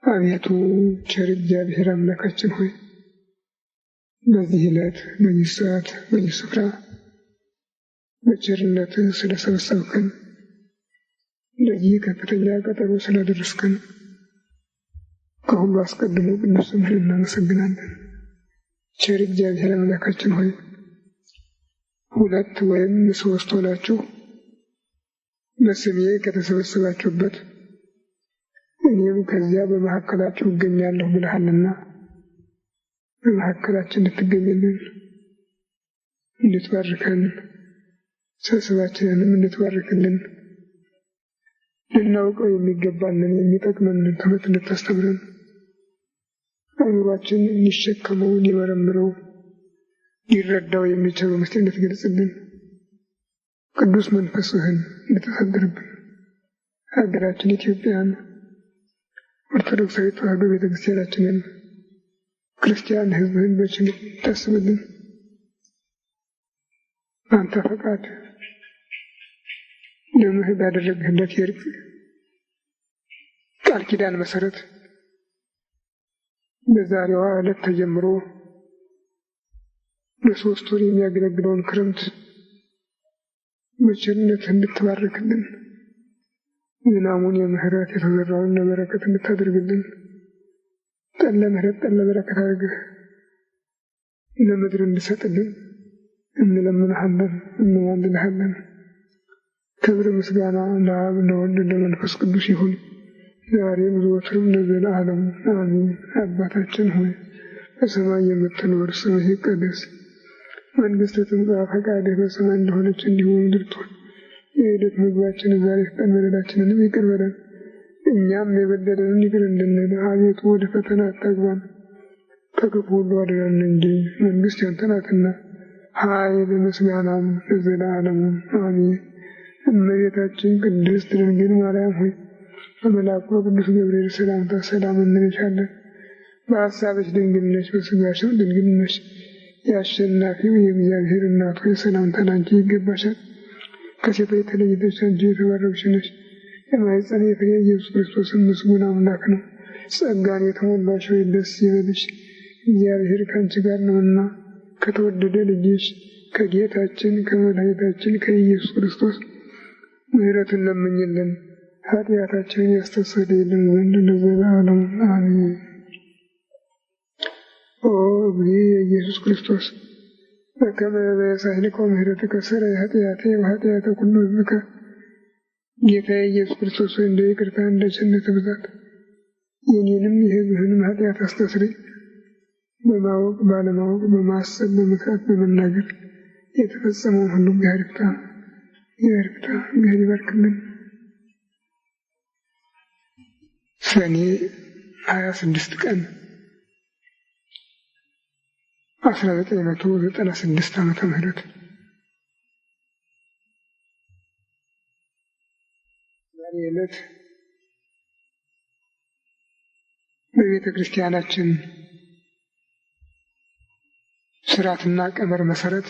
አቤቱ ቸር እግዚአብሔር አምላካችን ሆይ በዚህ ዕለት በዚህ ሰዓት በዚህ ስፍራ በቸርነትህ ስለሰበሰብከን ለዚህ ከፍተኛ ቀጠሮ ስላደረስከን ከሁሉ አስቀድሞ ቅዱስ ስምህን እናመሰግናለን። ቸር እግዚአብሔር አምላካችን ሆይ ሁለት ወይም ሶስት ሆናችሁ በስሜ ከተሰበሰባችሁበት እኔም ከዚያ በመካከላችሁ እገኛለሁ ብለሃልና በመካከላችን እንድትገኝልን እንድትባርከን ስብሰባችንንም እንድትባርክልን ልናውቀው የሚገባንን የሚጠቅመንን ትምህርት እንድታስተምረን አእምሯችን ሊሸከመው ሊመረምረው ሊረዳው የሚችለው ምስጢር እንድትገልጽልን ቅዱስ መንፈስህን እንድታሳድርብን ሀገራችን ኢትዮጵያን ኦርቶዶክሳዊ ተዋሕዶ ቤተክርስቲያናችንን ክርስቲያን ሕዝብህን በችል ታስብልን። አንተ ፈቃድ ደምህ ባደረግህለት የእርቅ ቃል ኪዳን መሰረት በዛሬዋ ዕለት ተጀምሮ ለሶስት ወር የሚያገለግለውን ክረምት በቸርነት እንድትባርክልን ዝናሙን የምህረት የተዘራውን ለበረከት እንድታደርግልን ጠለ ምህረት ጠለ በረከት አድርገህ ለምድር እንድሰጥልን እንለምንሃለን እንማልድሃለን። ክብር ምስጋና ለአብ ለወልድ ለመንፈስ ቅዱስ ይሁን ዛሬም ዘወትርም ለዘለዓለሙ አሜን። አባታችን ሆይ በሰማይ የምትኖር ስምህ ይቀደስ፣ መንግሥትህ ትምጣ፣ ፈቃድህ በሰማይ እንደሆነች እንዲሁ በምድር ትሁን። የዕለት ምግባችንን ዛሬ ስጠን፣ በደላችንንም ይቅር በለን እኛም የበደሉንን ይቅር እንድንል፣ አቤቱ ወደ ፈተና አታግባን ከክፉ ሁሉ አድነን እንጂ መንግሥት ያንተ ናትና ኃይል ምስጋናም ለዘለዓለሙ አሜን። እመቤታችን ቅድስት ድንግል ማርያም ሆይ በመልአኩ ቅዱስ ገብርኤል ሰላምታ ሰላም እንልሻለን። በሐሳብሽ ድንግል ነሽ፣ በሥጋሽም ድንግል ነሽ። የአሸናፊው የእግዚአብሔር እናት ሆይ ሰላምታ ላንቺ ይገባሻል። ከሴቶች ተለይተሽ አንቺ የተባረክሽ ነሽ፣ የማኅፀንሽ ፍሬ ኢየሱስ ክርስቶስ ምስጉን አምላክ ነው። ጸጋን የተሞላሽ ሆይ ደስ ይበልሽ፣ እግዚአብሔር ከአንቺ ጋር ነውና ከተወደደ ልጅሽ ከጌታችን ከመድኃኒታችን ከኢየሱስ ክርስቶስ ምሕረትን ለምኝልን ኃጢአታችንን ያስተሰርይልን ዘንድ ለዘላለሙ አሜን። ኦ እግዚእ ኢየሱስ ክርስቶስ በከመ በሳህልከ ምሕረትከ ሠረይ ኃጢአቴ ወኃጢአተ ኩሉ ሕዝብከ። ጌታዬ ኢየሱስ ክርስቶስ ሆይ እንደ ይቅርታ እንደ ቸርነትህ ብዛት የኔንም የሕዝብህንም ኃጢአት አስተስርይ። በማወቅ ባለማወቅ በማሰብ በመስራት በመናገር የተፈጸመውን ሁሉ እግዚአብሔር ይፍታ፣ እግዚአብሔር ይባርክልን። ሰኔ 26 ቀን 1996 ዓመተ ምህረት ዛሬ ዕለት በቤተ ክርስቲያናችን ስርዓትና ቀመር መሰረት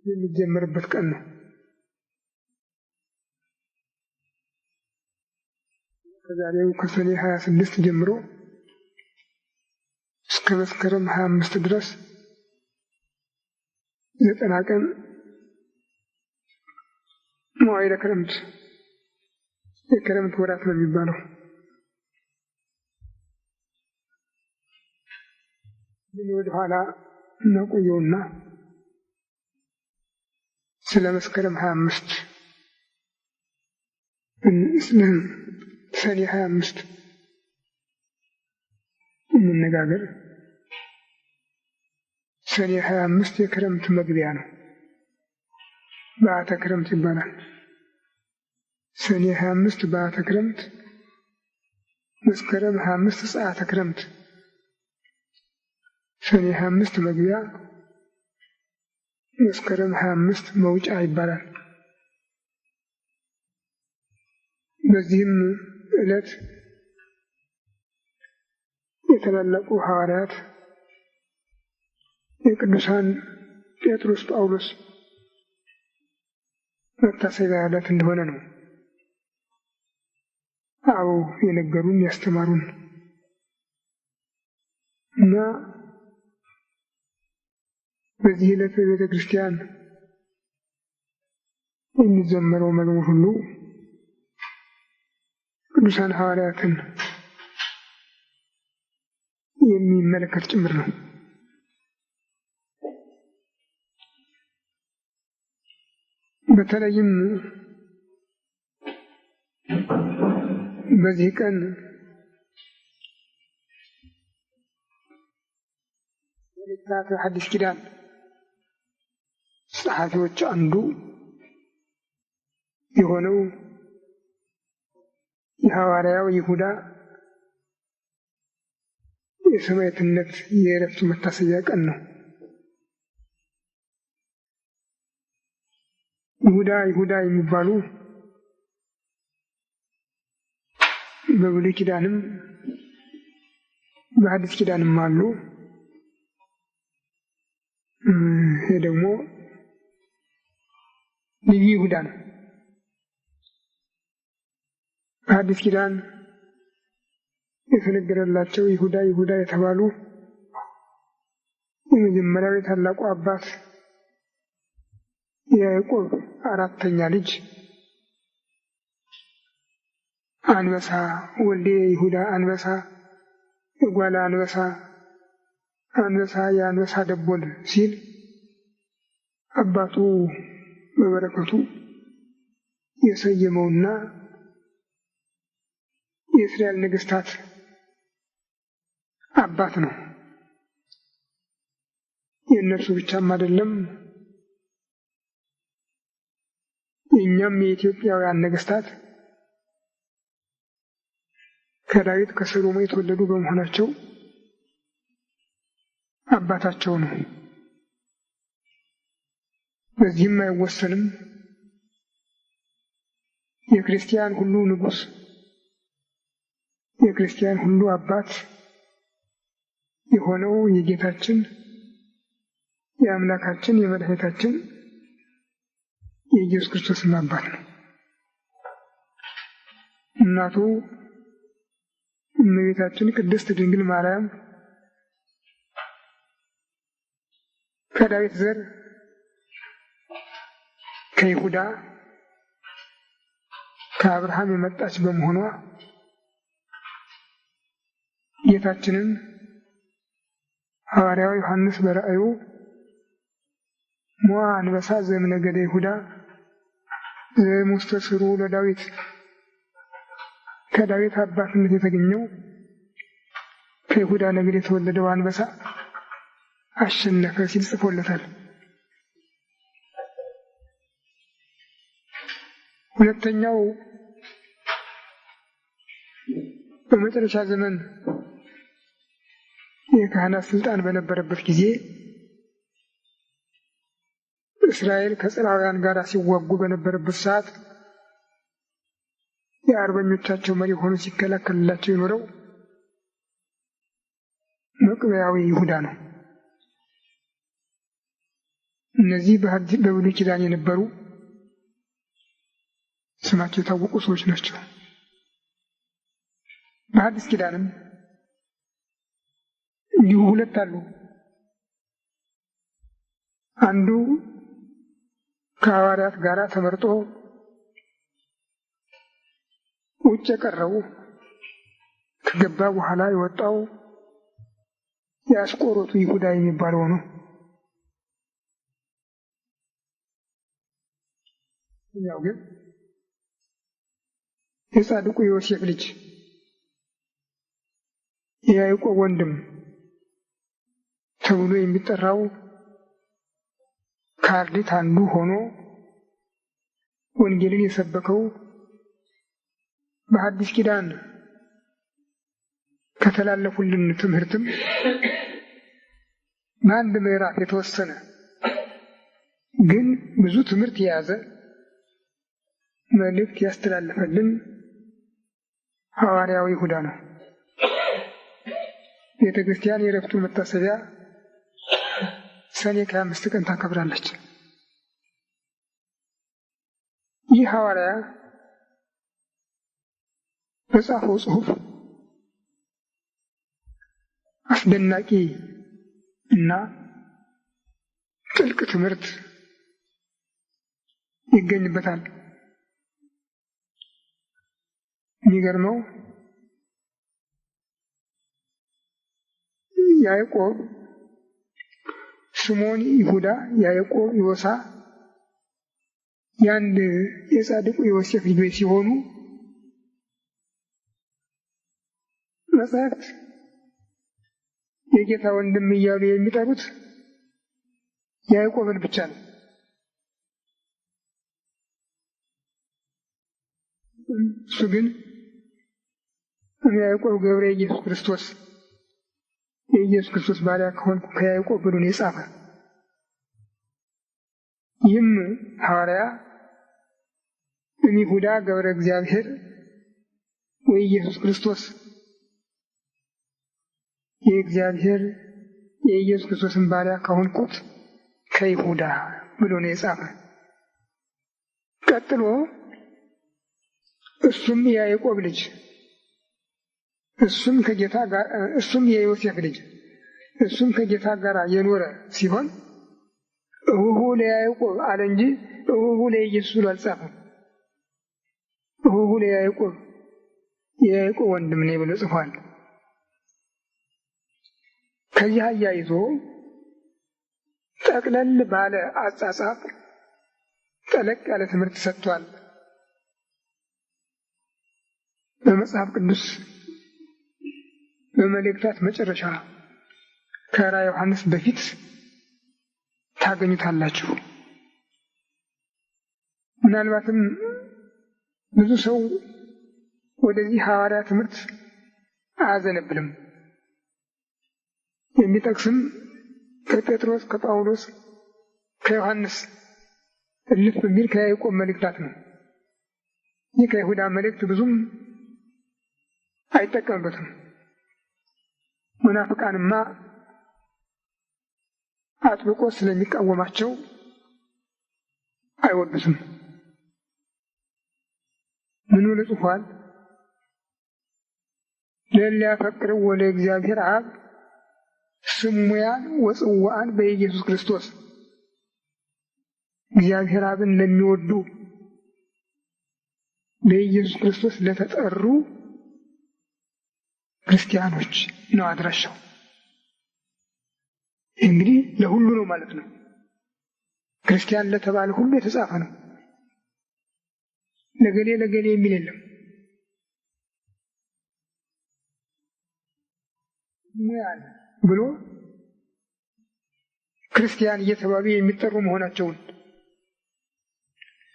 የሚጀመርበት ቀን ነው። ከዛሬው ከሰኔ 26 ጀምሮ እስከ መስከረም 25 ድረስ 90 ቀን መዋዕለ ክረምት የክረምት ወራት ነው የሚባለው። ወደ ኋላ እናቆየውና ስለ መስከረም 25 ሰኔ 25 እንነጋገር። ሰኔ 25 የክረምት መግቢያ ነው። በዓተ ክረምት ይባላል። ሰኔ 25 በዓተ ክረምት፣ መስከረም 25 ፀዓተ ክረምት፣ ሰኔ 25 መግቢያ፣ መስከረም 25 መውጫ ይባላል። በዚህም ዕለት የታላላቁ ሐዋርያት የቅዱሳን ጴጥሮስ፣ ጳውሎስ መታሰቢያ ዕለት እንደሆነ ነው አበው የነገሩን ያስተማሩን። እና በዚህ ዕለት በቤተ ክርስቲያን የሚዘመረው መዝሙር ሁሉ ቅዱሳን ሐዋርያትን የሚመለከት ጭምር ነው። በተለይም በዚህ ቀን የሊቃውንት ሐዲስ ኪዳን ጸሐፊዎች አንዱ የሆነው የሐዋርያው ይሁዳ የሰማዕትነት የዕረፍቱ መታሰቢያ ቀን ነው። ይሁዳ የሚባሉ በብሉይ ኪዳንም በሐዲስ ኪዳንም አሉ። ይሄ ደግሞ ልዩ ይሁዳ ነው። በሐዲስ ኪዳን የተነገረላቸው ይሁዳ የተባሉ የመጀመሪያው የታላቁ አባት የያዕቆብ አራተኛ ልጅ አንበሳ ወልደ ይሁዳ አንበሳ የጓላ አንበሳ የአንበሳ ደቦል ሲል አባቱ በበረከቱ የሰየመውና የእስራኤል ነገሥታት አባት ነው። የእነርሱ ብቻም አይደለም፣ የእኛም የኢትዮጵያውያን ነገሥታት ከዳዊት ከሰሎሞን የተወለዱ በመሆናቸው አባታቸው ነው። በዚህም አይወሰንም። የክርስቲያን ሁሉ ንጉሥ፣ የክርስቲያን ሁሉ አባት የሆነው የጌታችን የአምላካችን የመድኃኒታችን የኢየሱስ ክርስቶስም አባት ነው። እናቱ እመቤታችን ቅድስት ድንግል ማርያም ከዳዊት ዘር ከይሁዳ ከአብርሃም የመጣች በመሆኗ ጌታችንን ሐዋርያው ዮሐንስ በራእዩ ሞዐ አንበሳ ዘእምነገደ ይሁዳ ዘእሙስተስሩ ለዳዊት ከዳዊት አባትነት የተገኘው ከይሁዳ ነገድ የተወለደው አንበሳ አሸነፈ ሲል ጽፎለታል። ሁለተኛው በመጨረሻ ዘመን የካህናት ስልጣን በነበረበት ጊዜ እስራኤል ከጽራውያን ጋር ሲዋጉ በነበረበት ሰዓት የአርበኞቻቸው መሪ ሆኖ ሲከላከልላቸው የኖረው መቅበያዊ ይሁዳ ነው። እነዚህ በብሉይ ኪዳን የነበሩ ስማቸው የታወቁ ሰዎች ናቸው። በሐዲስ ኪዳንም እንዲሁ ሁለት አሉ። አንዱ ከሐዋርያት ጋር ተመርጦ ውጭ የቀረው ከገባ በኋላ የወጣው የአስቆሮቱ ይሁዳ የሚባለው ነው። ያው ግን የጻድቁ ዮሴፍ ልጅ የያዕቆብ ወንድም ተብሎ የሚጠራው ከአርድእት አንዱ ሆኖ ወንጌልን የሰበከው በሐዲስ ኪዳን ከተላለፉልን ትምህርትም በአንድ ምዕራፍ የተወሰነ ግን ብዙ ትምህርት የያዘ መልእክት ያስተላለፈልን ሐዋርያው ይሁዳ ነው። ቤተ ክርስቲያን የዕረፍቱን መታሰቢያ ሰኔ 25 ቀን ታከብራለች። ይህ ሐዋርያ በጻፈው ጽሑፍ አስደናቂ እና ጥልቅ ትምህርት ይገኝበታል። የሚገርመው ያዕቆብ፣ ስምዖን፣ ይሁዳ፣ ያዕቆብ፣ ዮሳ የአንድ የጻድቁ ዮሴፍ ልጆች ሲሆኑ መጽሐፍት የጌታ ወንድም እያሉ የሚጠሩት ያዕቆብን ብቻ ነው። እሱ ግን ያዕቆብ ገብረ ኢየሱስ ክርስቶስ የኢየሱስ ክርስቶስ ባሪያ ከሆንኩ ከያዕቆብ ብሎ ነው የጻፈ። ይህም ሐዋርያ ይሁዳ ገብረ እግዚአብሔር ወኢየሱስ ክርስቶስ የእግዚአብሔር የኢየሱስ ክርስቶስን ባሪያ ከሆንኩት ከይሁዳ ብሎ ነው የጻፈ። ቀጥሎ እሱም የያዕቆብ ልጅ እሱም የዮሴፍ ልጅ እሱም ከጌታ ጋር የኖረ ሲሆን እሁሁ ለያዕቆብ አለ እንጂ እሁሁ ለኢየሱስ ብሎ አልጻፈም። እሁሁ ለያዕቆብ የያዕቆብ ወንድም ነኝ ብሎ ጽፏል። ከዚህ አያይዞ ጠቅለል ባለ አጻጻፍ ጠለቅ ያለ ትምህርት ሰጥቷል። በመጽሐፍ ቅዱስ በመልእክታት መጨረሻ ከራዕየ ዮሐንስ በፊት ታገኙታላችሁ። ምናልባትም ብዙ ሰው ወደዚህ ሐዋርያ ትምህርት አያዘነብልም። የሚጠቅስም ከጴጥሮስ፣ ከጳውሎስ፣ ከዮሐንስ እልፍ በሚል ከያዕቆብ መልእክታት ነው። ይህ ከይሁዳ መልእክት ብዙም አይጠቀምበትም። መናፍቃንማ አጥብቆ ስለሚቃወማቸው አይወዱትም። ምን ብሎ ጽፏል? ለሊያፈቅርዎ ለእግዚአብሔር አብ ስሙያን ወጽዋዕን በኢየሱስ ክርስቶስ። እግዚአብሔር አብን ለሚወዱ በኢየሱስ ክርስቶስ ለተጠሩ ክርስቲያኖች ነው አድራሻው። እንግዲህ ለሁሉ ነው ማለት ነው። ክርስቲያን ለተባለ ሁሉ የተጻፈ ነው። ለገሌ ለገሌ የሚል የለም። ብሎ ክርስቲያን እየተባሉ የሚጠሩ መሆናቸውን፣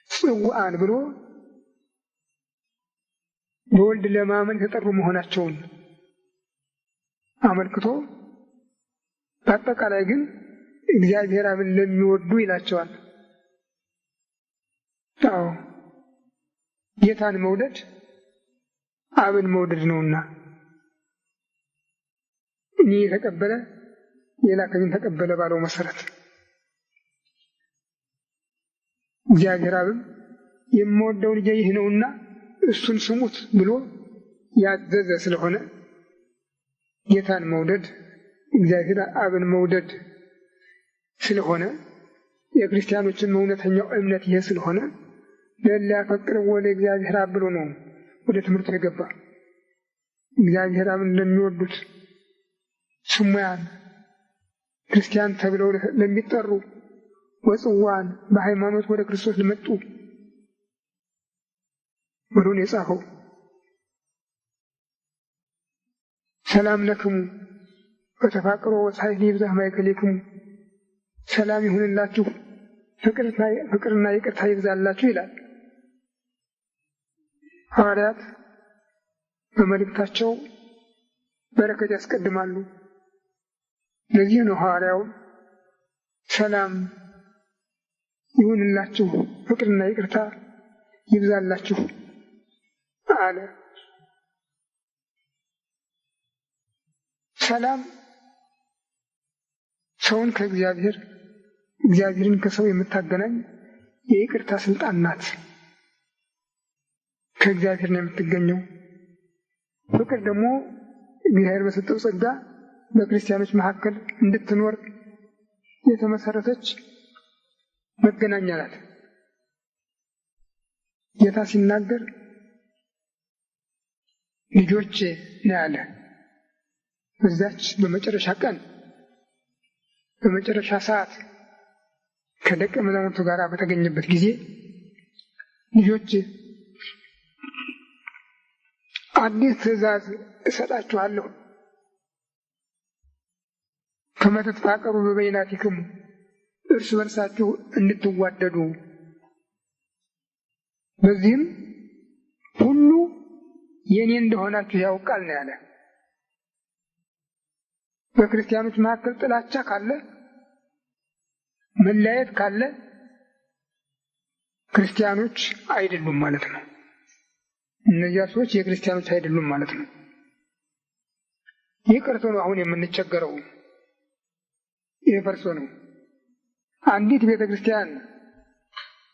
ጽዋዕን ብሎ በወልድ ለማመን የተጠሩ መሆናቸውን አመልክቶ በአጠቃላይ ግን እግዚአብሔር አብን ለሚወዱ ይላቸዋል። አዎ ጌታን መውደድ አብን መውደድ ነውና እኔ የተቀበለ የላከኝን ተቀበለ ባለው መሰረት እግዚአብሔር አብን የምወደው ልጄ ይህ ነውና እሱን ስሙት ብሎ ያዘዘ ስለሆነ ጌታን መውደድ እግዚአብሔር አብን መውደድ ስለሆነ የክርስቲያኖችን እውነተኛው እምነት ይሄ ስለሆነ ለሊያፈቅርዎ ለእግዚአብሔር አብ ብሎ ነው ወደ ትምህርቱ የገባ። እግዚአብሔር አብን ለሚወዱት ስሙያን ክርስቲያን ተብለው ለሚጠሩ ወጽዋዕን በሃይማኖት ወደ ክርስቶስ ለመጡ ብሎ ነው የጻፈው። ሰላም ለክሙ በተፋቅሮ ወጻሕል ይብዛሕ ማእከሌክሙ፣ ሰላም ይሁንላችሁ ፍቅርና ይቅርታ ይብዛላችሁ ይላል። ሐዋርያት በመልእክታቸው በረከት ያስቀድማሉ። ለዚህ ነው ሐዋርያው ሰላም ይሁንላችሁ ፍቅርና ይቅርታ ይብዛላችሁ አለ። ሰላም ሰውን ከእግዚአብሔር፣ እግዚአብሔርን ከሰው የምታገናኝ የይቅርታ ስልጣን ናት። ከእግዚአብሔር ነው የምትገኘው። ፍቅር ደግሞ እግዚአብሔር በሰጠው ጸጋ በክርስቲያኖች መካከል እንድትኖር የተመሰረተች መገናኛ ናት። ጌታ ሲናገር ልጆቼ ነው ያለ። በዛች በመጨረሻ ቀን በመጨረሻ ሰዓት ከደቀ መዛሙርቱ ጋር በተገኘበት ጊዜ ልጆቼ አዲስ ትእዛዝ እሰጣችኋለሁ፣ ከመ ትትፋቀሩ በበይናቲክሙ፣ እርስ በርሳችሁ እንድትዋደዱ፣ በዚህም ሁሉ የኔ እንደሆናችሁ ያውቃል ነው ያለ። በክርስቲያኖች መካከል ጥላቻ ካለ፣ መለያየት ካለ ክርስቲያኖች አይደሉም ማለት ነው። እነዚያ ሰዎች የክርስቲያኖች አይደሉም ማለት ነው። ይህ ቀርቶ ነው አሁን የምንቸገረው። ይህ ፈርሶ ነው። አንዲት ቤተ ክርስቲያን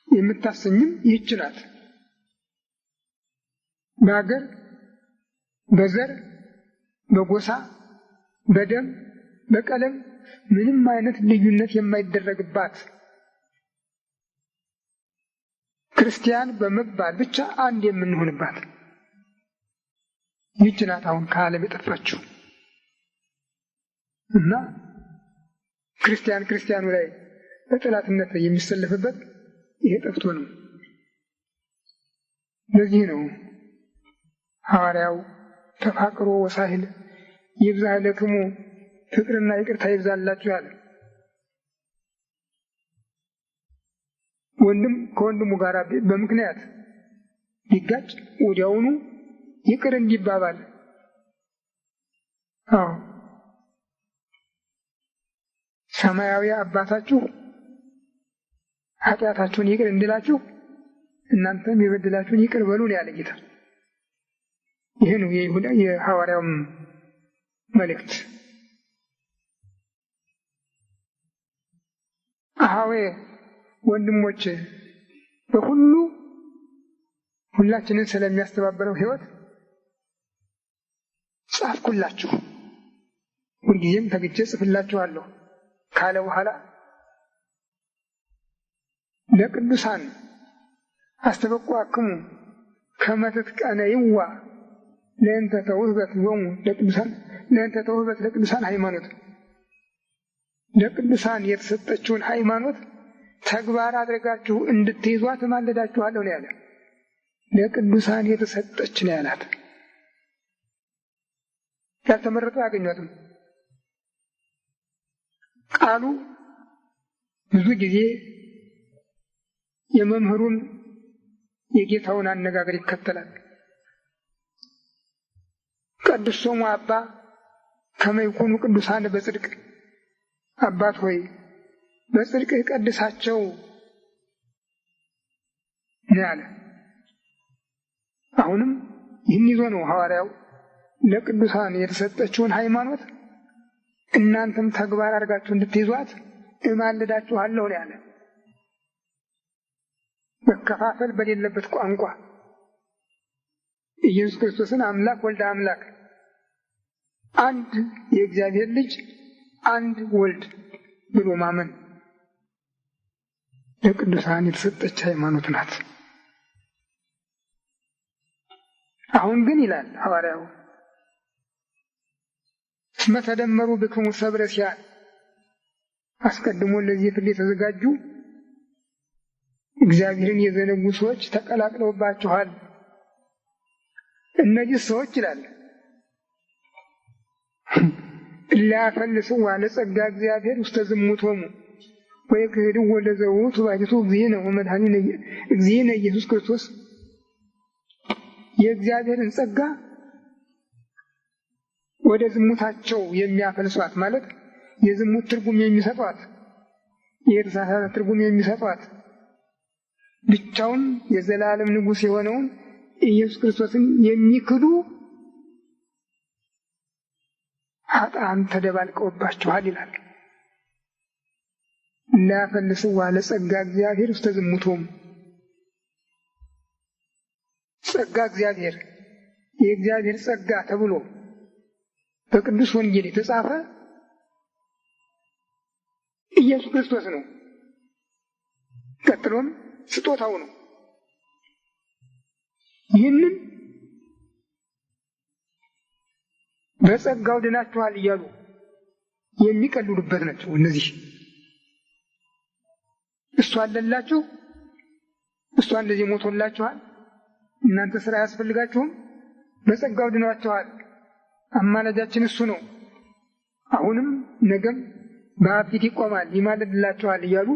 የምታሰኝም ይህች ናት። በሀገር፣ በዘር፣ በጎሳ፣ በደም፣ በቀለም ምንም አይነት ልዩነት የማይደረግባት ክርስቲያን በመባል ብቻ አንድ የምንሆንባት ይህች ናት አሁን ከዓለም የጠፋችው። እና ክርስቲያን ክርስቲያኑ ላይ በጠላትነት የሚሰለፍበት ይሄ ጠፍቶ ነው። ለዚህ ነው ሐዋርያው ተፋቅሮ ወሳሂል ይብዛ ለክሙ፣ ፍቅርና ይቅርታ ይብዛላችሁ ያለ። ወንድም ከወንድሙ ጋር በምክንያት ቢጋጭ ወዲያውኑ ይቅር እንዲባባል። ሰማያዊ አባታችሁ ኃጢአታችሁን ይቅር እንዲላችሁ እናንተም የበደላችሁን ይቅር በሉ ነው ያለ ጌታ። ይሄ ነው የይሁዳ የሐዋርያው መልእክት። አሃዌ ወንድሞች በሁሉ ሁላችንን ስለሚያስተባበረው ሕይወት ጻፍኩላችሁ፣ ሁልጊዜም ተግቼ ጽፍላችኋለሁ ካለ በኋላ ለቅዱሳን አስተበቁአክሙ ከመ ትትቀነይዋ ለእንተ ተውህበት ሎሙ ለቅዱሳን ለእንተ ተውህበት ለቅዱሳን ሃይማኖት፣ ለቅዱሳን የተሰጠችውን ሃይማኖት ተግባር አድርጋችሁ እንድትይዟት እማልዳችኋለሁ ነው ያለ። ለቅዱሳን የተሰጠች ነው ያላት። ያልተመረጡ አያገኟትም። ቃሉ ብዙ ጊዜ የመምህሩን የጌታውን አነጋገር ይከተላል። ቀድሶሙ አባ ከመ ይኩኑ ቅዱሳን በጽድቅ፣ አባት ሆይ በጽድቅ ቀድሳቸው ነው ያለ። አሁንም ይህን ይዞ ነው ሐዋርያው ለቅዱሳን የተሰጠችውን ሃይማኖት እናንተም ተግባር አድርጋችሁ እንድትይዟት እማልዳችኋለሁ ነው ያለ። መከፋፈል በሌለበት ቋንቋ ኢየሱስ ክርስቶስን አምላክ ወልደ አምላክ፣ አንድ የእግዚአብሔር ልጅ፣ አንድ ወልድ ብሎ ማመን ለቅዱሳን የተሰጠች ሃይማኖት ናት። አሁን ግን ይላል ሐዋርያው እስመ ተደመሩ ብክሙ ሰብረ ሲያል፣ አስቀድሞ ለዚህ ፍርድ የተዘጋጁ እግዚአብሔርን የዘነጉ ሰዎች ተቀላቅለውባችኋል። እነዚህ ሰዎች ይላል እላያፈልስዋ ለጸጋ እግዚአብሔር ውስተ ዝሙቶሙ ወይክህድዎ ለዘውቱ ባሕቲቱ እግዚእነ ወመድኃኒነ እግዚእነ ኢየሱስ ክርስቶስ፣ የእግዚአብሔርን ጸጋ ወደ ዝሙታቸው የሚያፈልሷት ማለት የዝሙት ትርጉም የሚሰጧት፣ የተሳሳተ ትርጉም የሚሰጧት፣ ብቻውን የዘላለም ንጉሥ የሆነውን ኢየሱስ ክርስቶስን የሚክዱ ኃጥአን ተደባልቀውባችኋል ይላል። እላያፈልስዋ ለጸጋ እግዚአብሔር ውስተ ዝሙቶሙ፣ ጸጋ እግዚአብሔር የእግዚአብሔር ጸጋ ተብሎ በቅዱስ ወንጌል የተጻፈ ኢየሱስ ክርስቶስ ነው። ቀጥሎም ስጦታው ነው። ይህንን በጸጋው ድናችኋል እያሉ የሚቀልሉበት ናቸው። እነዚህ እሱ አለላችሁ፣ እሱ እንደዚህ ሞቶላችኋል፣ እናንተ ስራ አያስፈልጋችሁም፣ በጸጋው ድናችኋል፣ አማላጃችን እሱ ነው፣ አሁንም ነገም በአብ ፊት ይቆማል ይማልድላችኋል እያሉ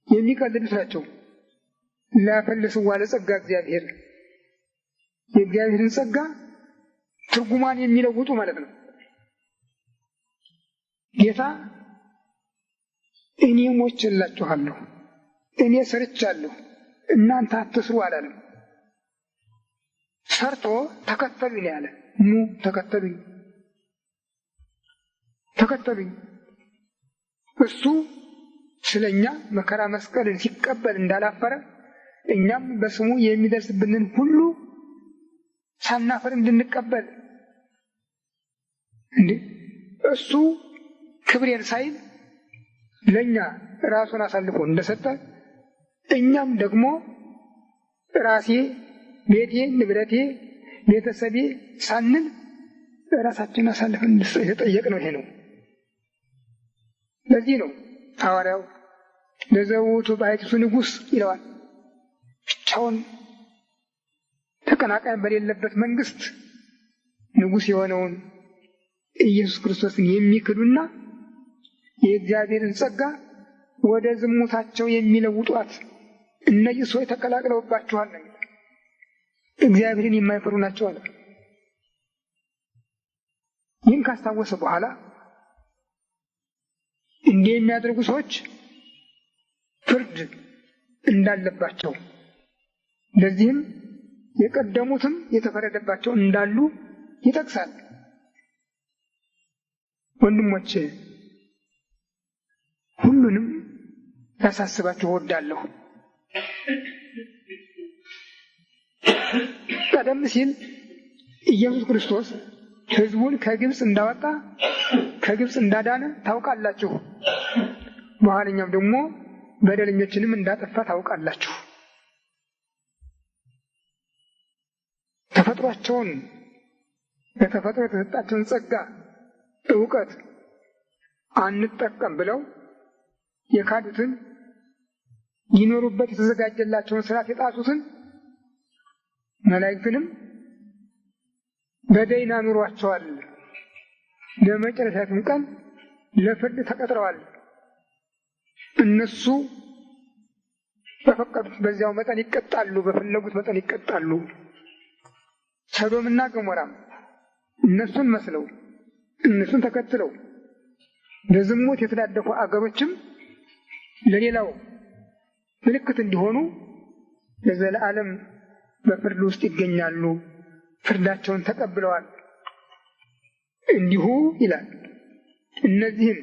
የሚቀልዱት ናቸው። ላፈልስዋ ለጸጋ እግዚአብሔር የእግዚአብሔርን ጸጋ ትርጉማን የሚለውጡ ማለት ነው። ጌታ እኔ ሞቼላችኋለሁ፣ እኔ ሰርቻለሁ፣ እናንተ አትስሩ አላለም። ሰርቶ ተከተሉኝ ያለ ኑ ተከተሉኝ፣ ተከተሉኝ። እሱ ስለኛ መከራ መስቀልን ሲቀበል እንዳላፈረ እኛም በስሙ የሚደርስብንን ሁሉ ሳናፈር እንድንቀበል እሱ ክብሬን ሳይል ለኛ ራሱን አሳልፎ እንደሰጠ እኛም ደግሞ ራሴ፣ ቤቴ፣ ንብረቴ፣ ቤተሰቤ ሳንል ራሳችንን አሳልፈን የተጠየቅነው ይሄ ነው። ለዚህ ነው ሐዋርያው ለዘውቱ ባሕቲቱ ንጉሥ ይለዋል። ብቻውን ተቀናቃኝ በሌለበት መንግስት ንጉሥ የሆነውን ኢየሱስ ክርስቶስን የሚክዱና የእግዚአብሔርን ጸጋ ወደ ዝሙታቸው የሚለውጧት እነዚህ ሰዎች ተቀላቅለውባችኋል ነው። እግዚአብሔርን የማይፈሩ ናቸው አለ። ይህን ካስታወሰ በኋላ እንዲህ የሚያደርጉ ሰዎች ፍርድ እንዳለባቸው ለዚህም የቀደሙትም የተፈረደባቸው እንዳሉ ይጠቅሳል። ወንድሞቼ ሁሉንም ላሳስባችሁ እወዳለሁ። ቀደም ሲል ኢየሱስ ክርስቶስ ሕዝቡን ከግብፅ እንዳወጣ ከግብፅ እንዳዳነ ታውቃላችሁ። በኋለኛም ደግሞ በደለኞችንም እንዳጠፋ ታውቃላችሁ። ተፈጥሯቸውን በተፈጥሮ የተሰጣቸውን ጸጋ ዕውቀት አንጠቀም ብለው የካዱትን ሊኖሩበት የተዘጋጀላቸውን ስርዓት የጣሱትን መላእክትንም በደይን አኑሯቸዋል። ለመጨረሻቱም ቀን ለፍርድ ተቀጥረዋል። እነሱ በፈቀዱት በዚያው መጠን ይቀጣሉ፣ በፈለጉት መጠን ይቀጣሉ። ሰዶምና ገሞራም እነሱን መስለው እነሱን ተከትለው በዝሙት የተዳደፉ አገሮችም ለሌላው ምልክት እንዲሆኑ ለዘላለም በፍርድ ውስጥ ይገኛሉ። ፍርዳቸውን ተቀብለዋል። እንዲሁ ይላል እነዚህም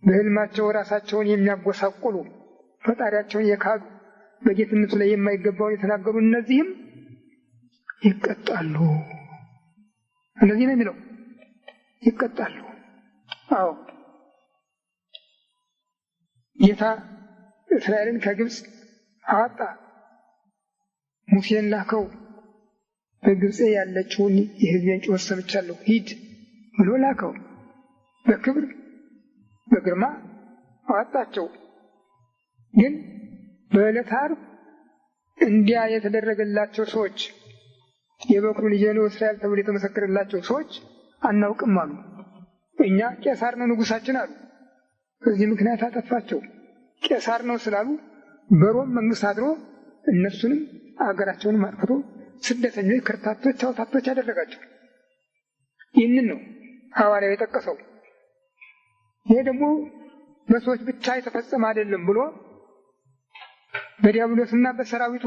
በሕልማቸው ራሳቸውን የሚያጎሳቁሉ ፈጣሪያቸውን የካዱ በጌትነቱ ላይ የማይገባውን የተናገሩ እነዚህም ይቀጣሉ። እነዚህ ነው የሚለው ይቀጣሉ። አዎ ጌታ እስራኤልን ከግብፅ አወጣ። ሙሴን ላከው። በግብፅ ያለችውን የሕዝቤን ጩኸት ሰምቻለሁ ሂድ ብሎ ላከው። በክብር በግርማ አወጣቸው። ግን በዕለተ ዓርብ እንዲያ የተደረገላቸው ሰዎች የበኩር ልጅ ነው እስራኤል ተብሎ የተመሰከረላቸው ሰዎች አናውቅም አሉ። እኛ ቄሳር ነው ንጉሳችን አሉ። በዚህ ምክንያት አጠፋቸው። ቄሳር ነው ስላሉ በሮም መንግስት አድሮ እነሱንም አገራቸውንም አጥፍቶ ስደተኞች፣ ከርታቶች፣ አውታቶች ያደረጋቸው። ይህንን ነው ሐዋርያው የጠቀሰው። ይሄ ደግሞ በሰዎች ብቻ የተፈጸመ አይደለም ብሎ በዲያብሎስና በሰራዊቱ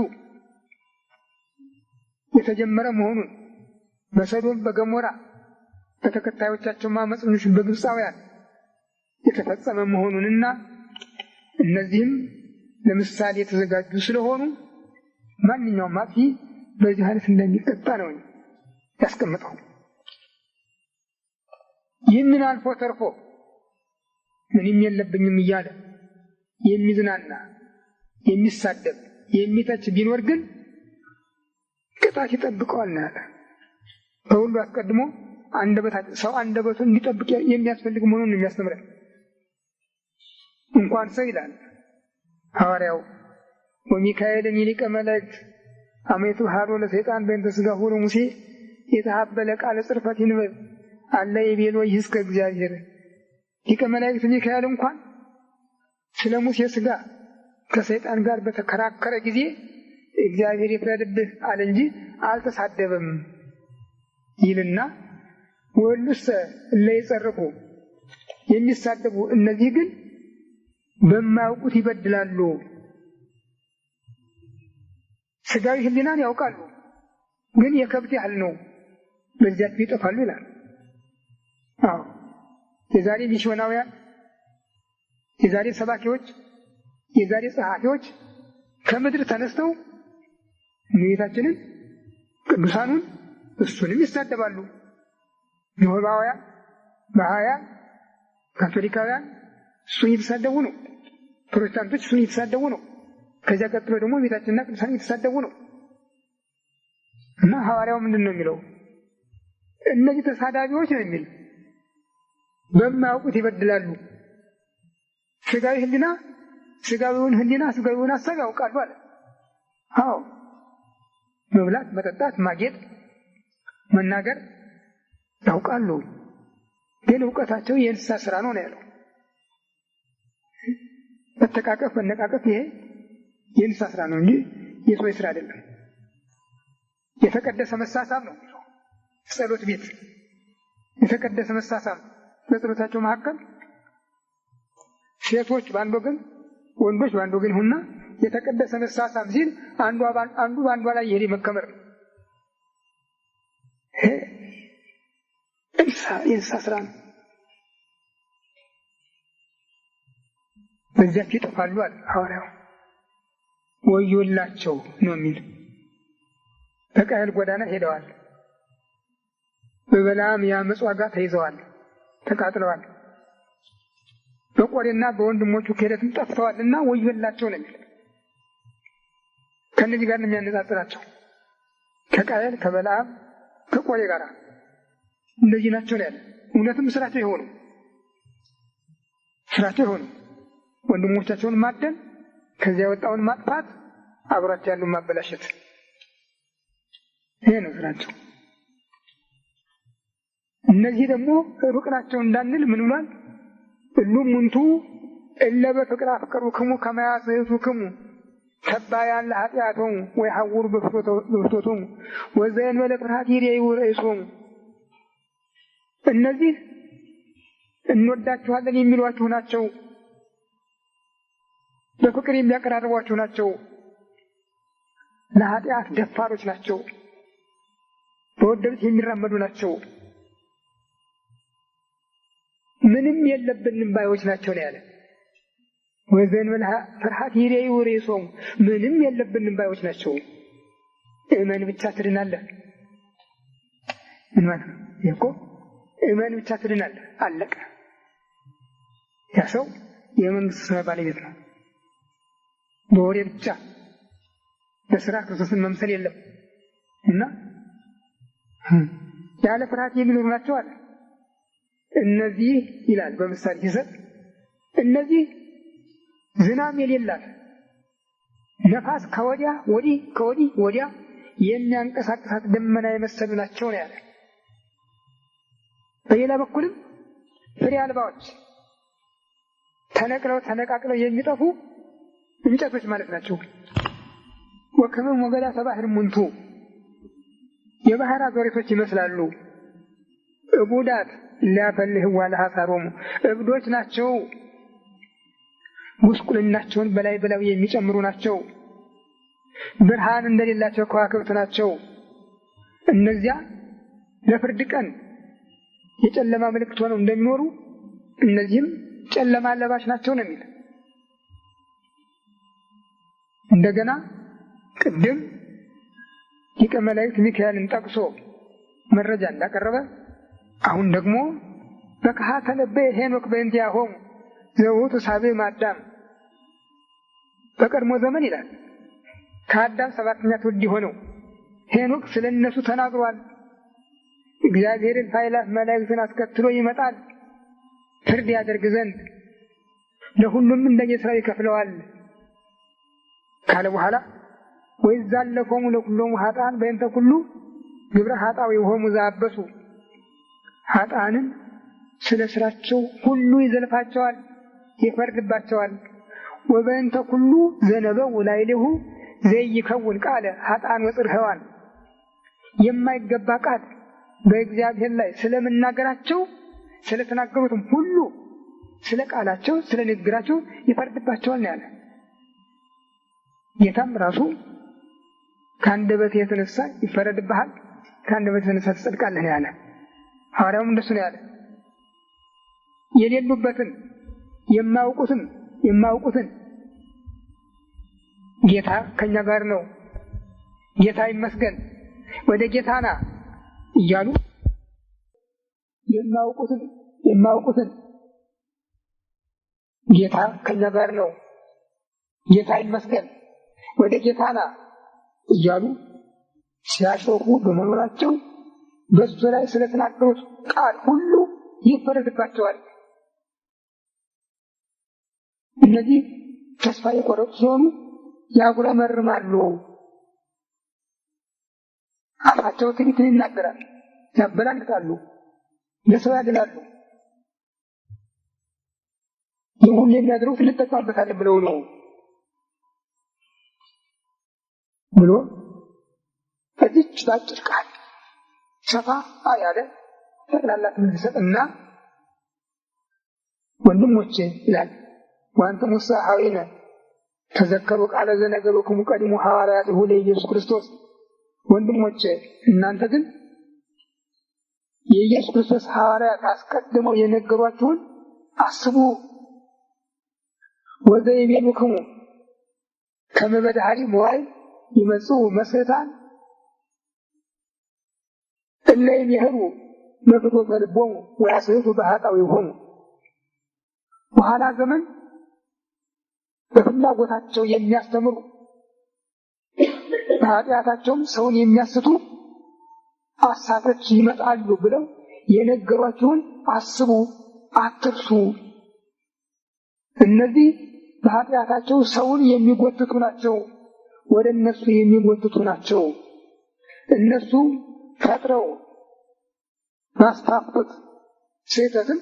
የተጀመረ መሆኑን በሰዶም በገሞራ በተከታዮቻቸው አመፀኞች በግብፃውያን የተፈጸመ መሆኑንና እነዚህም ለምሳሌ የተዘጋጁ ስለሆኑ ማንኛውም አጥፊ በዚህ አይነት እንደሚቀጣ ነው ያስቀምጠው። ይህንን አልፎ ተርፎ ምንም የለብኝም እያለ የሚዝናና የሚሳደብ የሚተች ቢኖር ግን ቅጣት ይጠብቀዋል ነው ያለ። በሁሉ አስቀድሞ ሰው አንደበቱን እንዲጠብቅ የሚያስፈልግ መሆኑን ነው የሚያስተምረን። እንኳን ሰው ይላል ሐዋርያው ወሚካኤልን ሊቀ መላእክት አመቱ ሀሮ ለሰይጣን በእንተ ሥጋሁ ለሙሴ የተሐበለ ቃለ ጽርፈት ይንበብ አለ የቤሎ ይስከ እግዚአብሔር። ሊቀ መላእክት ሚካኤል እንኳን ስለ ሙሴ ሥጋ ከሰይጣን ጋር በተከራከረ ጊዜ እግዚአብሔር ይፍረድብህ አለ እንጂ አልተሳደበም ይልና ወሉሰ ለይጸርቁ የሚሳደቡ እነዚህ ግን በማያውቁት ይበድላሉ። ሥጋዊ ሕሊናን ያውቃሉ ግን የከብት ያህል ነው በዚያት ይጠፋሉ ይላል። የዛሬ ሚስዮናውያን፣ የዛሬ ሰባኪዎች፣ የዛሬ ጸሐፊዎች ከምድር ተነስተው እመቤታችንን ቅዱሳኑን እሱንም ይሳደባሉ። ይሁዳውያን፣ ባሕያውያን፣ ካቶሊካውያን እሱን እየተሳደቡ ነው። ፕሮቴስታንቶች እሱን እየተሳደቡ ነው። ከዚያ ቀጥሎ ደግሞ እመቤታችንና ቅዱሳን እየተሳደቡ ነው። እና ሐዋርያው ምንድን ነው የሚለው? እነዚህ ተሳዳቢዎች ነው የሚል በማያውቁት ይበድላሉ። ሥጋዊ ሕሊና ሥጋዊውን ሕሊና ሥጋዊውን ሐሳብ ያውቃሉ አለ። መብላት፣ መጠጣት፣ ማጌጥ፣ መናገር ያውቃሉ ግን እውቀታቸው የእንስሳ ስራ ነው ያለው። መተቃቀፍ፣ መነቃቀፍ ይሄ የእንስሳ ስራ ነው እንጂ የሰው ስራ አይደለም። የተቀደሰ መሳሳም ነው ጸሎት ቤት የተቀደሰ መሳሳም በጸሎታቸው መካከል ሴቶች በአንድ ወገን ወንዶች በአንድ ወገን ሆነና የተቀደሰ መሳሳም ሲል አንዱ በአንዷ ላይ ይሄድ መከመር የእንስሳ ስራ ነው። በዚያች ይጠፋሉ አለ ሐዋርያው። ወዮላቸው ነው የሚል በቃየል ጎዳና ሄደዋል። በበላም የአመፅ ዋጋ ተይዘዋል፣ ተቃጥለዋል። በቆሬና በወንድሞቹ ክህደትም ጠፍተዋልና ወዮላቸው ነው የሚል። ከነዚህ ጋር ነው የሚያነጻጽራቸው። ከቃየል፣ ከበላም፣ ከቆሬ ጋር እንደዚህ ናቸው ነው ያለ። እውነትም ስራቸው ይሆኑ ወንድሞቻቸውን ማደን፣ ከዚያ የወጣውን ማጥፋት፣ አብሯቸው ያሉን ማበላሸት፣ ይሄ ነው ስራቸው። እነዚህ ደግሞ ሩቅ ናቸው እንዳንል ምን ብሏል? ሁሉም ሙንቱ እለ በፍቅር አፍቀሩክሙ ከመ ያስሕቱክሙ ተባያን ለኃጢአቶሙ ወይሐውሩ በፍትወቶሙ ወዘእንበለ ፍርሃት ይሬዩ ርእሶሙ። እነዚህ እንወዳችኋለን የሚሏችሁ ናቸው፣ በፍቅር የሚያቀራርቧችሁ ናቸው፣ ለኃጢአት ደፋሮች ናቸው፣ በወደዱት የሚራመዱ ናቸው፣ ምንም የለብንም ባዮች ናቸው ነው ያለ። ወዘእንበለ ፍርሃት ይሬዩ ርእሶሙ ምንም የለብንም ባዮች ናቸው። እመን ብቻ ትድናለህ። ምን ማለት ነው? ይሄኮ እመን ብቻ ትድናለህ፣ አለቀ። ያ ሰው የመንግስት ሰማይ ባለቤት ነው። በወሬ ብቻ በስራ ክርስቶስን መምሰል የለም እና ያለ ፍርሃት የሚኖሩ ናቸው አለ። እነዚህ ይላል በምሳሌ ሲሰጥ፣ እነዚህ ዝናም የሌላት ነፋስ ከወዲያ ወዲህ ከወዲህ ወዲያ የሚያንቀሳቅሳት ደመና የመሰሉ ናቸው ነው ያለ። በሌላ በኩልም ፍሬ አልባዎች ተነቃቅለው የሚጠፉ እንጨቶች ማለት ናቸው። ወከመ ሞገዳተ ባሕር ሙንቱ የባህር አዞሬቶች ይመስላሉ። እቡዳት ሊያፈልህዋ ለሐሳሮሙ እብዶች ናቸው፣ ጉስቁልናቸውን በላይ በላዩ የሚጨምሩ ናቸው። ብርሃን እንደሌላቸው ከዋክብት ናቸው። እነዚያ ለፍርድ ቀን የጨለማ ምልክት ሆነው እንደሚኖሩ እነዚህም ጨለማ ለባሽ ናቸው ነው የሚል። እንደገና ቅድም ሊቀ መላእክት ሚካኤልን ጠቅሶ መረጃ እንዳቀረበ አሁን ደግሞ በከሃ ተነበየ ሄኖክ በእንቲአሆሙ ዘውቱ ሳቤ አዳም በቀድሞ ዘመን ይላል ከአዳም 7ኛ ትውልድ ሆነው ሄኖክ ስለነሱ ተናግሯል። እግዚአብሔርን ኃይላት መላእክትን አስከትሎ ይመጣል ፍርድ ያደርግ ዘንድ ለሁሉም እንደየሥራው ይከፍለዋል ካለ በኋላ ወይዛለፎሙ ለኩሎሙ ኃጥአን በእንተ ኩሉ ግብረ ኃጣውኢሆሙ ዘአበሱ ኃጥአንን ስለ ስራቸው ሁሉ ይዘልፋቸዋል ይፈርድባቸዋል። ወበእንተ ኩሉ ዘነበው ላዕሌሁ ዘይከውን ቃለ ኃጥአን ወጽርሐዋን የማይገባ ቃል በእግዚአብሔር ላይ ስለመናገራቸው ስለተናገሩትም ሁሉ ስለ ቃላቸው ስለ ንግግራቸው ይፈርድባቸዋል ነው ያለ። ጌታም ራሱ ከአንደበት የተነሳ ይፈረድብሃል ከአንደበት የተነሳ ትጸድቃለህ ያለ። ሐዋርያውም እንደሱ ነው ያለ። የሌሉበትን የማያውቁትን ጌታ ከኛ ጋር ነው ጌታ ይመስገን ወደ ጌታና እያሉ የማያውቁትን ጌታ ከኛ ጋር ነው ጌታ ይመስገን ወደ ጌታና እያሉ ሲያሾፉ በመኖራቸው በሱ ላይ ስለተናገሩት ቃል ሁሉ ይፈረድባቸዋል። እነዚህ ተስፋ የቆረጡ ሲሆኑ ያጉረመርማሉ። አፋቸው ትንቢትን ይናገራል፣ ያበላልጣሉ፣ ለሰው ያድላሉ። ይህ ሁሉ የሚያደርጉት እንጠቀምበታለን ብለው ነው ብሎ በዚች ባጭር ቃል ሰፋ ያለ ጠቅላላ ትምህርት ይሰጥና ወንድሞቼ ይላል ወአንቱም ውሳሐዊነ ተዘከሩ ቃለ ዘነገሩክሙ ቀዲሙ ሐዋርያቲሁ ለኢየሱስ ክርስቶስ። ወንድሞቼ እናንተ ግን የኢየሱስ ክርስቶስ ሐዋርያት አስቀድመው የነገሯችሁን አስቡ። ወዘይቤሉክሙ ከመ በዳህሪ መዋዕል ይመጽኡ መስሕታን እለ ይምህሩ በፍትወተ ልቦሙ ወያስሕቱ በኃጣውኢሆሙ። በኋላ ዘመን በፍላጎታቸው የሚያስተምሩ በኃጢአታቸውም ሰውን የሚያስቱ አሳቶች ይመጣሉ ብለው የነገሯችሁን አስቡ፣ አትርሱ። እነዚህ በኃጢአታቸው ሰውን የሚጎትቱ ናቸው፣ ወደ እነሱ የሚጎትቱ ናቸው። እነሱ ፈጥረው ማስታፈት ስህተትን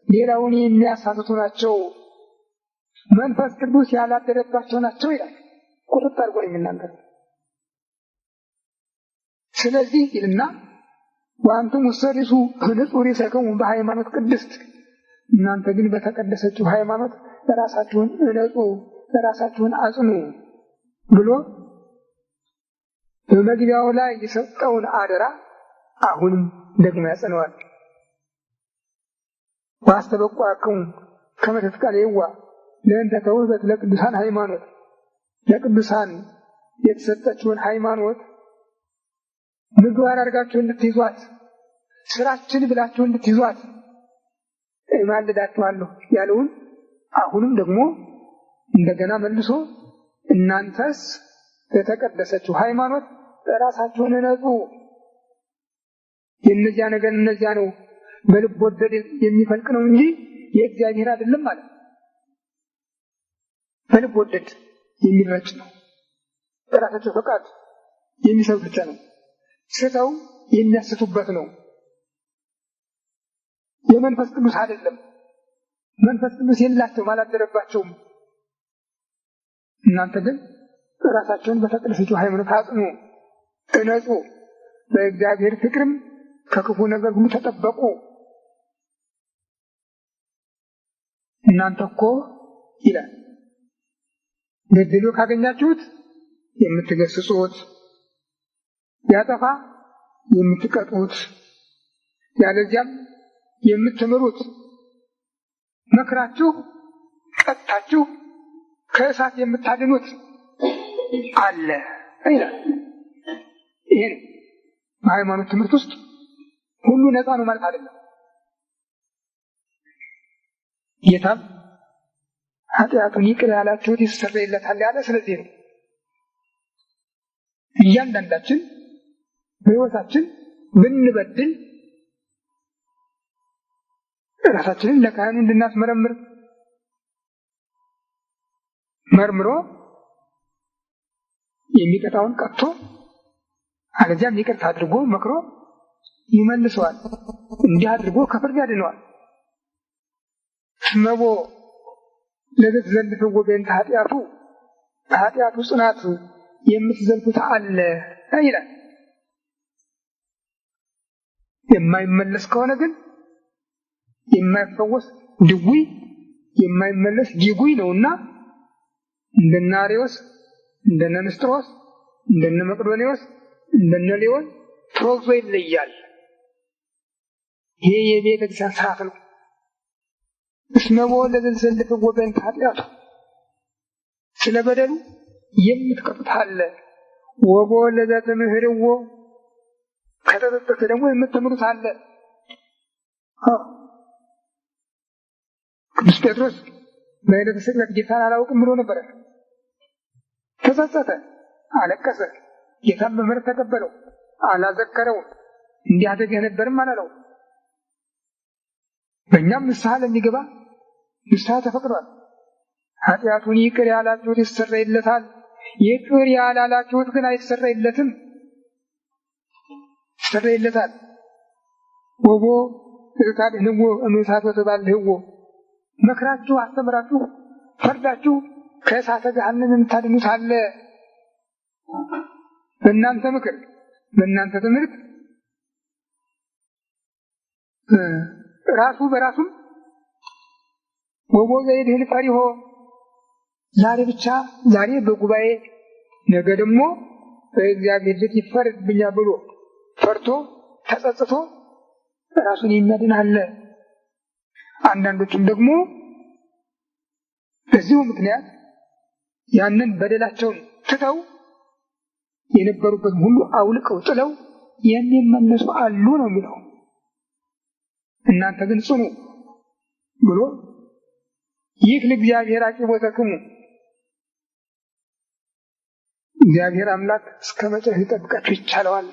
ሌላውን የሚያሳትቱ ናቸው። መንፈስ ቅዱስ ያላደረባቸው ናቸው ይላል። ቁርጥ አድርጎ ነው የሚናገረው። ስለዚህ ይልና ወአንቱም ውሰሪሱ ህንጹ ሪሰክሙ በሃይማኖት ቅድስት፣ እናንተ ግን በተቀደሰችው ሃይማኖት ራሳችሁን እነጹ፣ ራሳችሁን አጽኑ ብሎ በመግቢያው ላይ የሰጠውን አደራ አሁንም ደግሞ ያጸነዋል። ዋስተበቋክሙ ከመ ትትቀልይዋ ለእንተ ተውህበት ለቅዱሳን ሃይማኖት፣ ለቅዱሳን የተሰጠችውን ሃይማኖት ምግባር አድርጋችሁ እንድትይዟት፣ ስራችን ብላችሁ እንድትይዟት እማልዳችኋለሁ ያለውን አሁንም ደግሞ እንደገና መልሶ እናንተስ በተቀደሰችው ሃይማኖት ራሳችሁን እነጹ። የእነዚያ ነገር እነዚያ ነው፣ በልብ ወለድ የሚፈልቅ ነው እንጂ የእግዚአብሔር አይደለም ማለት። በልብ ወለድ የሚረጭ ነው፣ በራሳቸው ፈቃድ የሚሰሩ ብቻ ነው፣ ስተው የሚያስቱበት ነው። የመንፈስ ቅዱስ አይደለም። መንፈስ ቅዱስ የላቸውም፣ አላደረባቸውም። እናንተ ግን ራሳቸውን በተቀደሰችው ሃይማኖት አጽኑ፣ እነጹ፣ በእግዚአብሔር ፍቅርም ከክፉ ነገር ሁሉ ተጠበቁ። እናንተ እኮ ይላል በድሎ ካገኛችሁት የምትገስጹት፣ ያጠፋ የምትቀጡት፣ ያለዚያም የምትምሩት፣ መክራችሁ ቀጣችሁ ከእሳት የምታድኑት አለ ይላል። ይሄ ነው። በሃይማኖት ትምህርት ውስጥ ሁሉ ነፃ ነው ማለት አይደለም። ጌታም ኃጢአቱን ይቅር ያላችሁት ይሰረይለታል ያለ ስለዚህ ነው። እያንዳንዳችን በሕይወታችን ብንበድል ራሳችንን ለካህኑ እንድናስመረምር መርምሮ የሚቀጣውን ቀጥቶ አለዚያም ይቅርታ አድርጎ መክሮ ይመልሰዋል። እንዲህ አድርጎ ከፍርድ ያድነዋል። ስመቦ ለዘልፈው በእንተ ኃጢአቱ ኃጢአቱ ጽናት የምትዘልፉት አለ ይላል። የማይመለስ ከሆነ ግን የማይፈወስ ድውይ የማይመለስ ዲጉይ ነውና እንደነ አርዮስ እንደነ ንስጥሮስ እንደነ መቅዶኒዎስ እንደነ ሌዎን ተወግዞ ይለያል። ይሄ የቤተ ክርስቲያን ስርዓት ነው። እስመቦ ለዘልፈው በእንተ ኃጢአቱ ስለ በደሉ የምትቀጡት አለ። ወቦ ለዘትምህርዎ ከተጠጠተ ደግሞ የምትምሩት አለ። ቅዱስ ጴጥሮስ በዕለተ ስቅለት ጌታን አላውቅም ብሎ ነበረ። ተጸጸተ፣ አለቀሰ። ጌታን በምሕረት ተቀበለው፣ አላዘከረውም። እንዲህ አድርገህ ነበርም አላለው። በእኛም ንስሐ ለሚገባ ንስሐ ተፈቅዷል። ኃጢአቱን ይቅር ያላችሁት ይሰረይለታል፣ ይቅር ያላላችሁት ግን አይሰረይለትም። ይሰረይለታል። ወቦ ታድኅንዎ እምእሳት ወትባልሕዎ መክራችሁ አስተምራችሁ ፈርዳችሁ ከእሳተ ገሃነም የምታድኑት አለ። በእናንተ ምክር በእናንተ ትምህርት ራሱ በራሱም ወቦ ዘይድኅን ፈሪሆ ዛሬ ብቻ ዛሬ በጉባኤ ነገ ደግሞ በእግዚአብሔር ፊት ይፈረድብኛል ብሎ ፈርቶ ተጸጽቶ ራሱን የሚያድን አለ። አንዳንዶቹም ደግሞ በዚሁ ምክንያት ያንን በደላቸውን ትተው የነበሩበት ሁሉ አውልቀው ጥለው የሚመለሱ አሉ ነው የሚለው። እናንተ ግን ጽኑ ብሎ ይህ ለእግዚአብሔር አቂቦተክሙ እግዚአብሔር አምላክ እስከ መጨረሻ ሊጠብቃችሁ ይቻለዋል።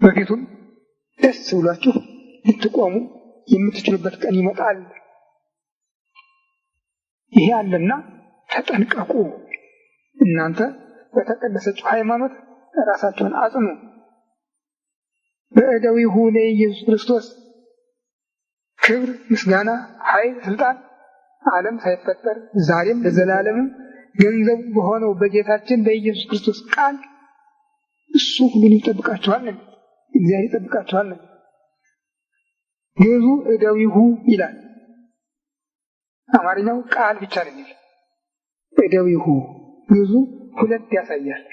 በፊቱም ደስ ብሏችሁ ልትቆሙ የምትችሉበት ቀን ይመጣል። ይሄ አለና ተጠንቀቁ። እናንተ በተቀደሰችው ሃይማኖት ራሳችሁን አጽኑ። በእደዊሁ ለኢየሱስ ክርስቶስ ክብር፣ ምስጋና፣ ኃይል፣ ስልጣን ዓለም ሳይፈጠር ዛሬም ለዘላለምም ገንዘቡ በሆነው በጌታችን በኢየሱስ ክርስቶስ ቃል እሱ ሁሉን ይጠብቃችኋል። እግዚአብሔር ይጠብቃችኋል። ግዕዙ እደዊሁ ይላል። አማርኛው ቃል ብቻ ነው የሚል እደዊሁ። ግዕዙ ሁለት ያሳያል።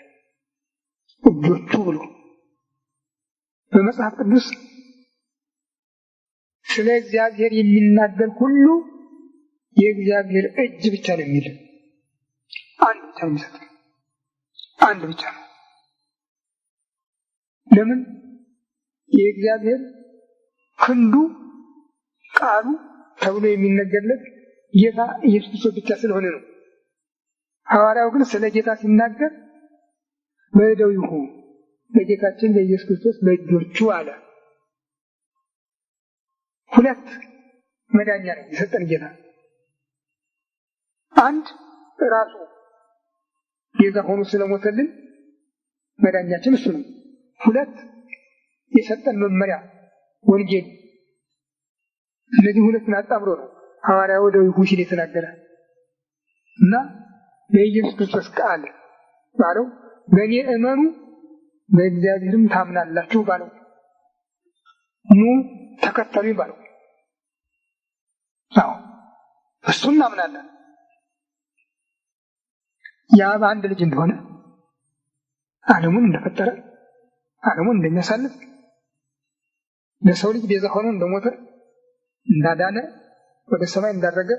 እጆቹ ብሎ በመጽሐፍ ቅዱስ ስለ እግዚአብሔር የሚናገር ሁሉ የእግዚአብሔር እጅ ብቻ ነው የሚል አንድ ብቻ ነው የሚሰጥ። አንድ ብቻ ነው። ለምን? የእግዚአብሔር ክንዱ ቃሉ ተብሎ የሚነገርለት ጌታ ኢየሱስ ክርስቶስ ብቻ ስለሆነ ነው። ሐዋርያው ግን ስለ ጌታ ሲናገር በእደዊሁ በጌታችን በኢየሱስ ክርስቶስ በእጆቹ አለ። ሁለት መዳኛ ነው የሰጠን ጌታ። አንድ ራሱ ቤዛ ሆኖ ስለሞተልን መዳኛችን እሱ ነው። ሁለት የሰጠን መመሪያ ወንጌል። እነዚህ ሁለቱን አጣምሮ ነው ሐዋርያው እደዊሁ ሲል የተናገረ እና በኢየሱስ ክርስቶስ ቃል ባለው በእኔ እመኑ በእግዚአብሔርም ታምናላችሁ ባለው ኑ ተከተሉኝ ባለው እሱ እናምናለን። ያ በአንድ ልጅ እንደሆነ ዓለሙን እንደፈጠረ ዓለሙን እንደሚያሳልፍ ለሰው ልጅ ቤዛ ሆኖ እንደሞተ እንዳዳነ ወደ ሰማይ እንዳረገ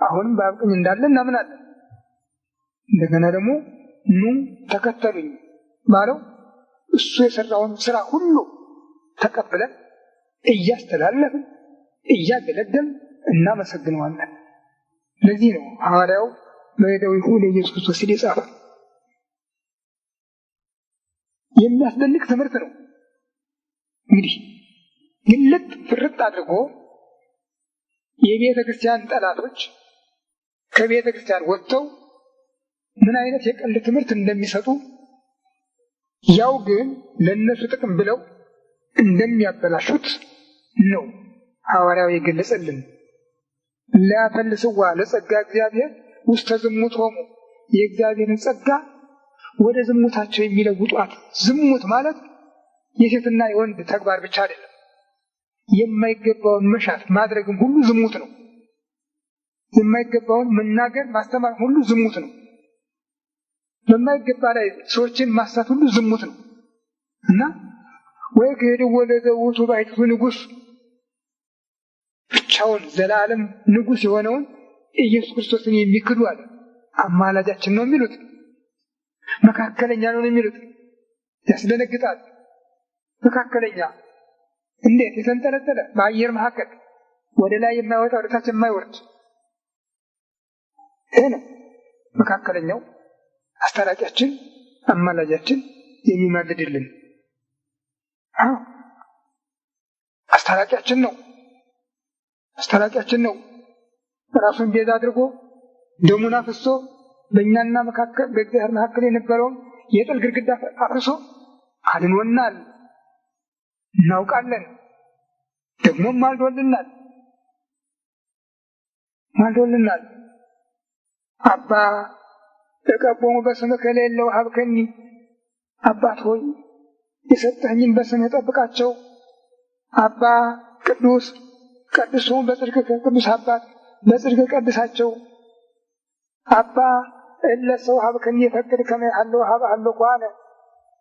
አሁንም በአብ ቀኝ እንዳለ እናምናለን። እንደገና ደግሞ ኑ ተከተሉኝ ባለው እሱ የሰራውን ስራ ሁሉ ተቀብለን እያስተላለፍን እያገለገልን እናመሰግነዋለን። ለዚህ ነው ሐዋርያው በደዌሁ ለኢየሱስ ክርስቶስ ሲል የጻፈው። የሚያስደንቅ ትምህርት ነው። እንግዲህ ግልጥ ፍርጥ አድርጎ የቤተ ክርስቲያን ጠላቶች ከቤተ ክርስቲያን ወጥተው ምን አይነት የቀልድ ትምህርት እንደሚሰጡ ያው ግን ለነሱ ጥቅም ብለው እንደሚያበላሹት ነው ሐዋርያው የገለጸልን። ለያፈልስዋ ለጸጋ እግዚአብሔር ውስተ ዝሙቶሙ የእግዚአብሔርን ጸጋ ወደ ዝሙታቸው የሚለውጧት። ዝሙት ማለት የሴትና የወንድ ተግባር ብቻ አይደለም። የማይገባውን መሻት ማድረግም ሁሉ ዝሙት ነው። የማይገባውን መናገር ማስተማር ሁሉ ዝሙት ነው። በማይገባ ላይ ሰዎችን ማሳት ሁሉ ዝሙት ነው እና ወይ ከሄደው ወለደ ውቱ ባይቱ ንጉስ ብቻውን ዘላለም ንጉስ የሆነውን ኢየሱስ ክርስቶስን የሚክዱ አለ አማላጃችን ነው የሚሉት፣ መካከለኛ ነው የሚሉት። ያስደነግጣል። መካከለኛ እንዴት የተንጠለጠለ በአየር መካከል ወደ ላይ የማይወጣ ወደ ታች የማይወርድ ይሄ ነው መካከለኛው አስታራቂያችን አማላጃችን የሚማልድልን። አስታራቂያችን ነው። ራሱን ቤዛ አድርጎ ደሙን አፍሶ በእኛና መካከል በእግዚአብሔር መካከል የነበረውን የጥል ግድግዳ አፍርሶ አድኖናል። እናውቃለን። ደግሞም ማልዶልናል። አባ ተቀቦሙ በስምህ ከሌለው ሀብከኒ፣ አባት ሆይ የሰጠኸኝን በስምህ ጠብቃቸው። አባ ቅዱስ ቀድሶሙ በጽድቅ ቅዱስ አባት በጽድቅ ቀድሳቸው። አባ እለሰው ሀብከኒ የፈቅድ ከመያለው ሀብ አለው ኳነ፣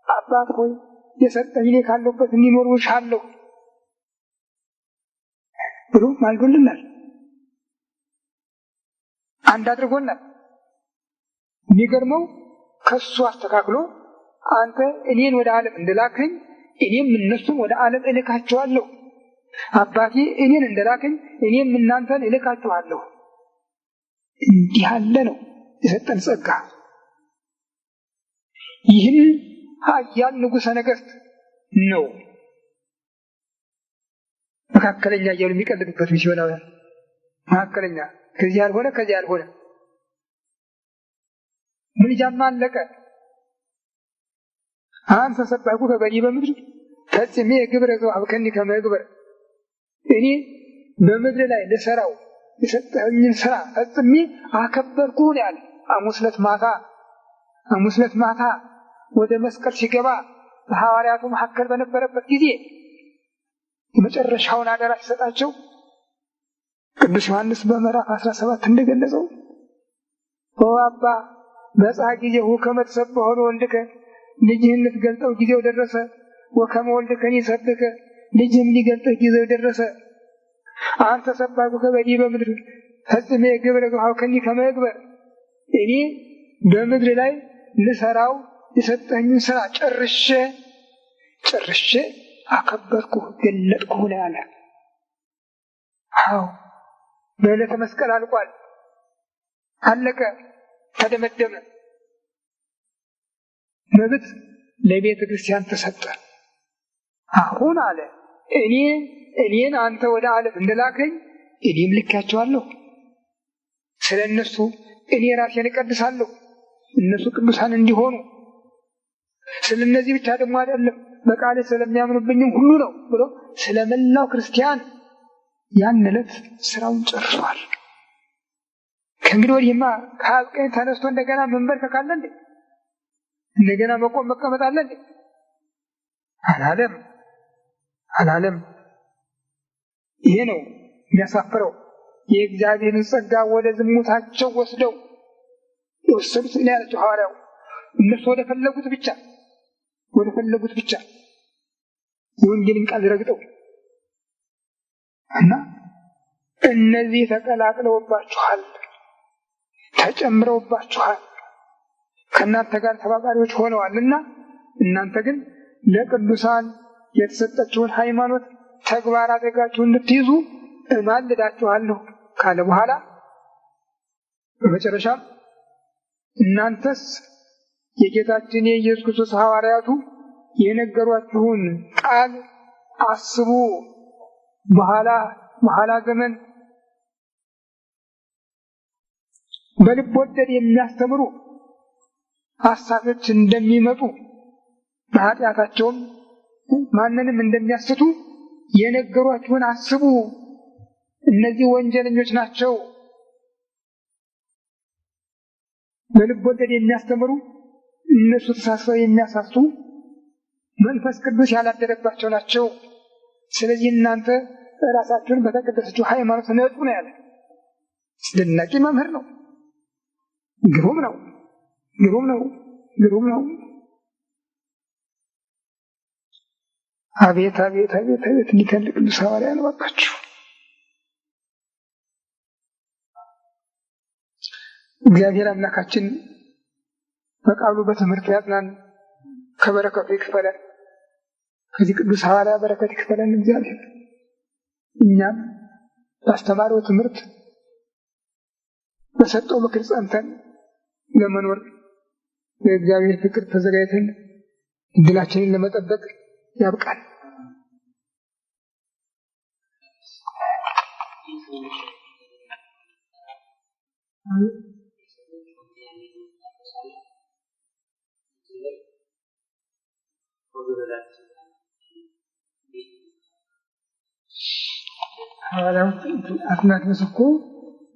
አባት ሆይ የሰጠኝ ካለበት እንዲኖሩ እሻለሁ ብሎ ማልዶልናል። አንድ አድርጎናል። የሚገርመው ከሱ አስተካክሎ አንተ እኔን ወደ ዓለም እንደላከኝ እኔም እነሱን ወደ ዓለም እልካቸዋለሁ፣ አባቴ እኔን እንደላከኝ እኔም እናንተን እልካቸዋለሁ። እንዲህ ያለ ነው የሰጠን ጸጋ። ይህን ኃያል ንጉሠ ነገሥት ነው መካከለኛ እያሉ የሚቀልዱበት ሚስዮናውያን። መካከለኛ ከዚህ ያልሆነ ከዚህ ያልሆነ ምልጃማ አለቀ። አንተ ሰባኩ ከበዲ በምድር ፈጽሜ የግብረ ዘወሀብከኒ ከመ እግበር፣ እኔ በምድር ላይ ልሰራው የሰጠኸኝን ስራ ፈጽሜ አከበርኩ ያለ ሐሙስ ዕለት ማታ ወደ መስቀል ሲገባ በሐዋርያቱ መካከል በነበረበት ጊዜ የመጨረሻውን አደራ ሲሰጣቸው ቅዱስ ዮሐንስ በምዕራፍ 17 እንደገለጸው አባ በፀሐ ጊዜሁ ከመ ትሰብሖ ለወልድከ፣ ልጅህን ልትገልጠው ጊዜው ደረሰ። ወከመ ወልድከኒ ሰብከ፣ ልጅህም ሊገልጥህ ጊዜው ደረሰ። አንተ ሰባኩ ከበዲበ በምድር ፈጽሜ ግብረ ዘወሀብከኒ ከመ እግበር፣ እኔ በምድር ላይ ልሰራው የሰጠኝን ስራ ጨርሼ አከበርኩ ገለጥኩ ነው ያለ። አዎ በዕለተ መስቀል አልቋል፣ አለቀ፣ ተደመደመ። መብት ለቤተ ክርስቲያን ተሰጠ። አሁን አለ እኔን አንተ ወደ ዓለም እንደላከኝ እኔም ልካቸዋለሁ። ስለ እነሱ እኔ ራሴን እቀድሳለሁ፣ እነሱ ቅዱሳን እንዲሆኑ። ስለ እነዚህ ብቻ ደግሞ አይደለም በቃሌ ስለሚያምኑብኝም ሁሉ ነው ብሎ ስለመላው ክርስቲያን ያን ዕለት ስራውን ጨርሷል። ከእንግዲህ ወዲህማ ከአብ ቀኝ ተነስቶ እንደገና መንበርከክ አለ እንዴ? እንደገና መቆም መቀመጥ አለ እንዴ? አላለም። ይሄ ነው የሚያሳፍረው። የእግዚአብሔርን ጸጋ ወደ ዝሙታቸው ወስደው የወሰዱት ነው ያላቸው ሐዋርያው። እነሱ ወደ ፈለጉት ብቻ የወንጌልን ቃል ረግጠው እና እነዚህ ተቀላቅለውባችኋል፣ ተጨምረውባችኋል። ከእናንተ ጋር ተባባሪዎች ሆነዋልና እናንተ ግን ለቅዱሳን የተሰጠችውን ሃይማኖት ተግባር አድርጋችሁ እንድትይዙ እማልዳችኋለሁ ካለ በኋላ በመጨረሻም እናንተስ የጌታችን የኢየሱስ ክርስቶስ ሐዋርያቱ የነገሯችሁን ቃል አስቡ፣ በኋላ ዘመን በልብ ወለድ የሚያስተምሩ ሐሳቦች እንደሚመጡ በኃጢአታቸውም ማንንም እንደሚያስቱ የነገሯችሁን አስቡ። እነዚህ ወንጀለኞች ናቸው። በልብ ወለድ የሚያስተምሩ እነሱ ተሳስበው የሚያሳስቱ መንፈስ ቅዱስ ያላደረባቸው ናቸው። ስለዚህ እናንተ ራሳችሁን በተቀደሰችው ሃይማኖት ነጹ ነው ያለ። አስደናቂ መምህር ነው። ግሩም ነው። አቤት እንዲህ ያለ ቅዱስ ሐዋርያ ነው እባካችሁ። እግዚአብሔር አምላካችን በቃሉ በትምህርት ያጽናን፣ ከበረከቱ ይክፈለን። ከዚህ ቅዱስ ሐዋርያ በረከት ይክፈለን እግዚአብሔር። እኛም ባስተማረው ትምህርት በሰጠው ምክር ጸንተን ለመኖር ለእግዚአብሔር ፍቅር ተዘጋጅተን እድላችንን ለመጠበቅ ያብቃል። አትናቴዎስ እኮ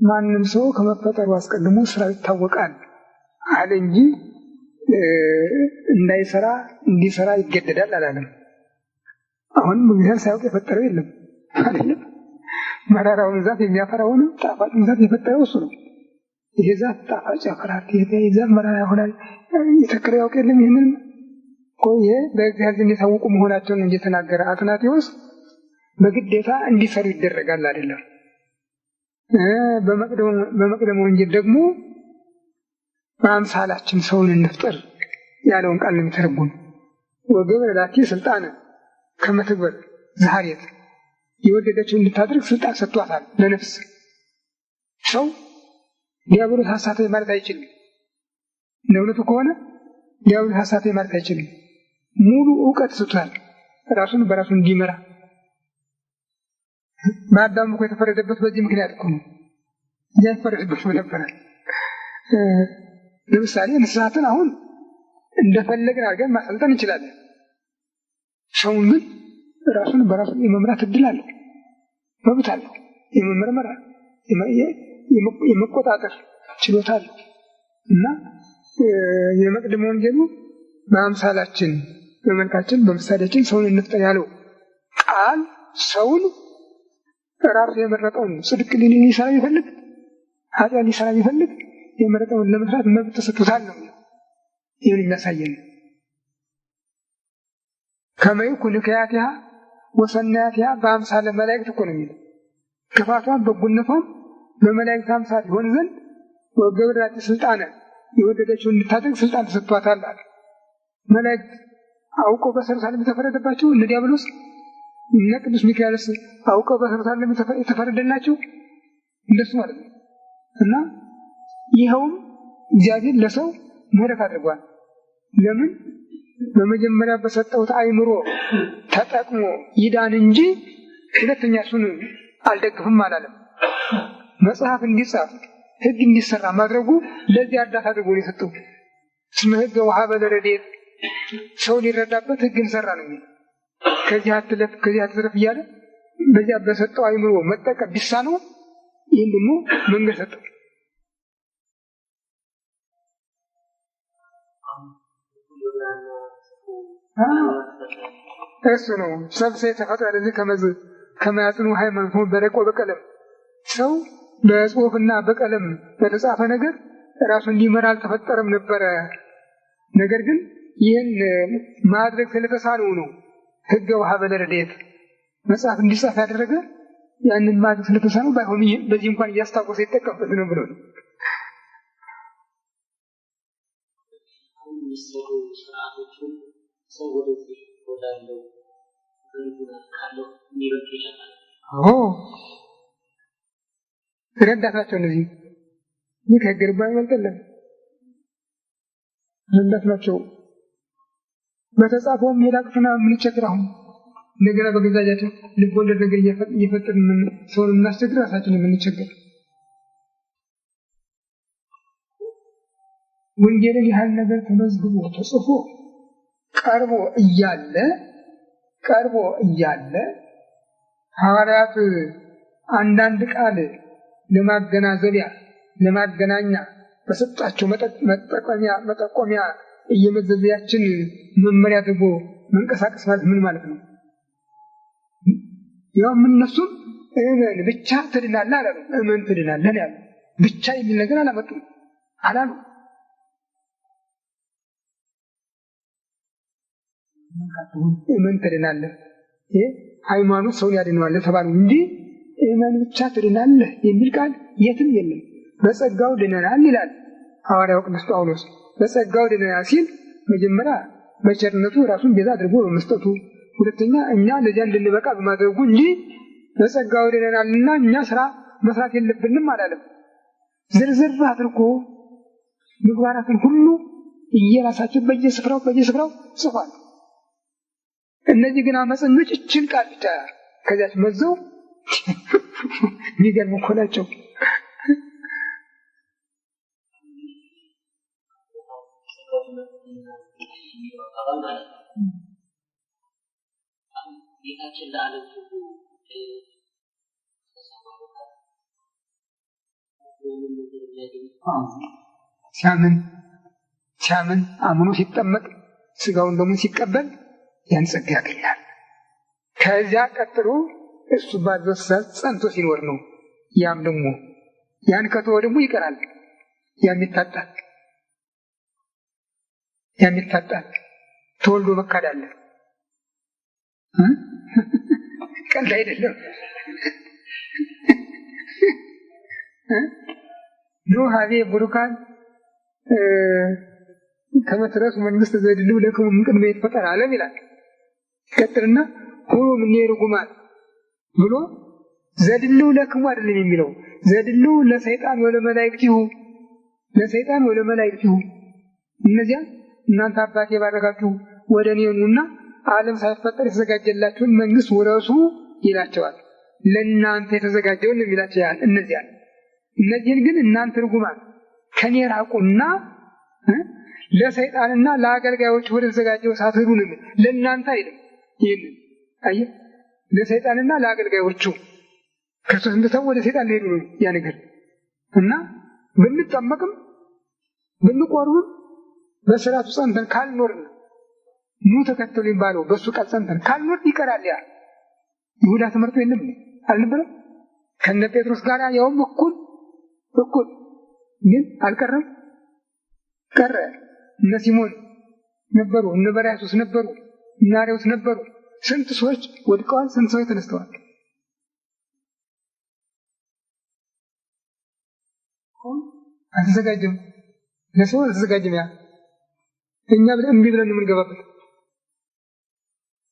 ማንም ሰው ከመፈጠሩ አስቀድሞ ስራው ይታወቃል አለ እንጂ እንዳይሰራ እንዲሰራ ይገደዳል አላለም። አሁን እግዚአብሔር ሳያውቅ የፈጠረው የለም አይደለም። መራራውን ዛፍ የሚያፈራውንም ጣፋጭን ዛፍ የፈጠረው እሱ ነው። ይሄ ዛፍ ጣፋጭ ያፈራል፣ ይሄ ዛፍ መራራ ይሆናል የተከለው ያውቅ የለም። ይህንን ቆየ በእግዚአብሔር ዘንድ የታወቁ መሆናቸውን እንጂ ተናገረ። አትናቴዎስ በግዴታ እንዲሰሩ ይደረጋል አይደለም። በመቅደሙ ወንጌል ደግሞ በአምሳላችን ሰውን እንፍጠር ያለውን ቃል የሚተረጉም ወገብረ ላቲ ስልጣነ ከመ ትግበር ዘሐሬት የወደደችውን እንድታደርግ ስልጣን ሰጥቷታል ለነፍስ። ሰው ዲያብሎስ ሐሳተኝ ማለት አይችልም። እውነቱ ከሆነ ዲያብሎስ ሐሳተኝ ማለት አይችልም። ሙሉ ዕውቀት ሰጥቷል ራሱን በራሱ እንዲመራ። በአዳም እኮ የተፈረደበት በዚህ ምክንያት እኮ ነው። ያፈረደበት ነበረ። ለምሳሌ እንስሳትን አሁን እንደፈለግን አድርገን ማሰልጠን እንችላለን። ሰውን ግን ራሱን በራሱ የመምራት እድል አለው፣ መብት አለው። የመመርመር የመቆጣጠር ችሎታ አለው እና የመቅደሙ ወንጌሉ በአምሳላችን በመልካችን በምሳሌያችን ሰውን እንፍጠር ያለው ቃል ሰውን ራሱ የመረጠውን ጽድቅ ሊሰራ ቢፈልግ ኃጢአት ሊሰራ ቢፈልግ የመረጠውን ለመስራት መብት ተሰጥቶታል ነው። ይህን የሚያሳየን ከመ ይኩን ክያቲሃ ወሰናያቲሃ በአምሳለ መላእክት እኮ ነው የሚለው። ክፋቷን በጎነቷን በመላእክት አምሳል ይሆን ዘንድ ወገብረ ላቲ ስልጣነ የወደደችውን እንድታደርግ ስልጣን ተሰጥቷታል አለ። መላእክት አውቀው በሰሩት የተፈረደባቸው እነ ዲያብሎስ እነ ቅዱስ ሚካኤልስ አውቀው በሰሩት የተፈረደላቸው እንደሱ ማለት ነው። እና ይኸውም እግዚአብሔር ለሰው ምህረት አድርጓል። ለምን? በመጀመሪያ በሰጠውት አእምሮ ተጠቅሞ ይዳን እንጂ ሁለተኛ እሱን አልደግፍም አላለም። መጽሐፍ እንዲጻፍ ሕግ እንዲሰራ ማድረጉ ለዚህ እርዳታ አድርጎ ነው የሰጠው። እስመ ሕገ ወሀበ ለረድኤት ሰው ሊረዳበት ሕግን ሰራ ነው የሚለው። ከዚህ አትለፍ ከዚህ አትዝረፍ እያለ በዚያ በሰጠው አእምሮ መጠቀም ቢሳነው ይህን ደግሞ መንገድ ሰጠው። እሱ ነው ሰብሰ የተፈጠረ ለዚህ ከመያጽኑ ሃይማኖት በረቆ በቀለም ሰው በጽሁፍና በቀለም በተጻፈ ነገር ራሱን ሊመራ አልተፈጠረም ነበረ። ነገር ግን ይህን ማድረግ ስለተሳነው ነው ሕገ ወሀበ ለረድኤት መጽሐፍ እንዲጻፍ ያደረገ። ያንን ማድረግ ስለተሳነው ባይሆን በዚህ እንኳን እያስታወሰ ይጠቀምበት ነው ብሎ ነው። የሚሰሩ ስርዓቶችን ሰው ወደዚህ ወዳለው ካለው የሚበልጥ ይችላል። ረዳታቸው እነዚህ ይህ ከግርባ ይበልጥልን ረዳት ናቸው። በተጻፈውም ሄዳ ቅፍና የምንቸግር አሁን እንደገና በገዛጃቸው ልቦለድ ነገር እየፈጠርን ሰውን የምናስቸግር ራሳችን የምንቸግር ወንጌልን ያህል ነገር ተመዝግቦ ተጽፎ ቀርቦ እያለ ሐዋርያት አንዳንድ ቃል ለማገናዘቢያ ለማገናኛ በሰጣቸው መጠቆሚያ እየመዘዘያችን መመሪያ አድርጎ መንቀሳቀስ ማለት ምን ማለት ነው? ያው እነሱም እመን ብቻ ትድናለህ አላሉ። እመን ትድናለህ ያሉ ብቻ የሚል ነገር አላመጡም አላሉ። እመን ትድናለህ ሃይማኖት ሰውን ያድነዋል ተባሉ እንጂ እመን ብቻ ትድናለህ የሚል ቃል የትም የለም። በጸጋው ድነናል ይላል ሐዋርያው ቅዱስ ጳውሎስ። በጸጋው ድነናል ሲል መጀመሪያ በቸርነቱ ራሱን ቤዛ አድርጎ በመስጠቱ፣ ሁለተኛ እኛ ለዚያ እንድንበቃ በማድረጉ እንጂ በጸጋው ድነናልና እኛ ስራ መስራት የለብንም አላለም። ዝርዝር አድርጎ ምግባራትን ሁሉ እየራሳቸው በየስፍራው ጽፏል። እነዚህ ግን አመፀኞች እችን ቃል ብቻ ከዚያች መዘው የሚገርም እኮ ናቸው። ሲያምን አምኖ ሲጠመቅ ስጋውን ደግሞ ሲቀበል ያን ጸጋ ያገኛል። ከዚያ ቀጥሎ እሱ ባዘዘው ጸንቶ ሲኖር ነው። ያም ደግሞ ያን ከተወ ደግሞ ይቀራል። ያም ይታጣል። ተወልዶ መካድ አለ። ቀልድ አይደለም። ኖህ ሀቤ ቡሩካን ከመትረሱ መንግስት ዘድሉ ለክሙ ቅድመ ይትፈጠር ዓለም ይላል። ቀጥልና ሁሉ ምን ይርጉማል ብሎ ዘድሉ ለክሙ አይደለም የሚለው ዘድሉ ለሰይጣን ወለ መላእክቲሁ እነዚያ እናንተ አባቴ ባረካችሁ ወደ እኔ ኑና ዓለም ሳይፈጠር የተዘጋጀላችሁን መንግስት ወረሱ ይላቸዋል። ለእናንተ የተዘጋጀውን የሚላቸው ያህል እነዚህን ግን እናንተ ርጉማን ከኔ ራቁና ለሰይጣንና ለአገልጋዮች ወደ ተዘጋጀው እሳት ሂዱ ነው። ለእናንተ አይደለም። ይሄንን አየህ፣ ለሰይጣንና ለአገልጋዮቹ ክርስቶስ እንደተው ወደ ሰይጣን ሄዱ ነው ያ ነገር እና ብንጠመቅም ብንቆርብም በስራቱ ጸንተን ካልኖርን ኑ ተከተሉ ይባለው በሱ ቃል ጸንተን ካልኖር ይቀራል። ያ ይሁዳ ትምህርቱ የለም አልነበረም? ከነ ጴጥሮስ ጋር ያውም እኩል ግን አልቀረም፣ ቀረ። እነ ሲሞን ነበሩ፣ እነ በርያሱስ ነበሩ፣ እነ አርዮስ ነበሩ። ስንት ሰዎች ወድቀዋል፣ ስንት ሰዎች ተነስተዋል። አልተዘጋጀም፣ ለሰው አልተዘጋጀም። ያ እኛ እምቢ ብለን የምንገባበት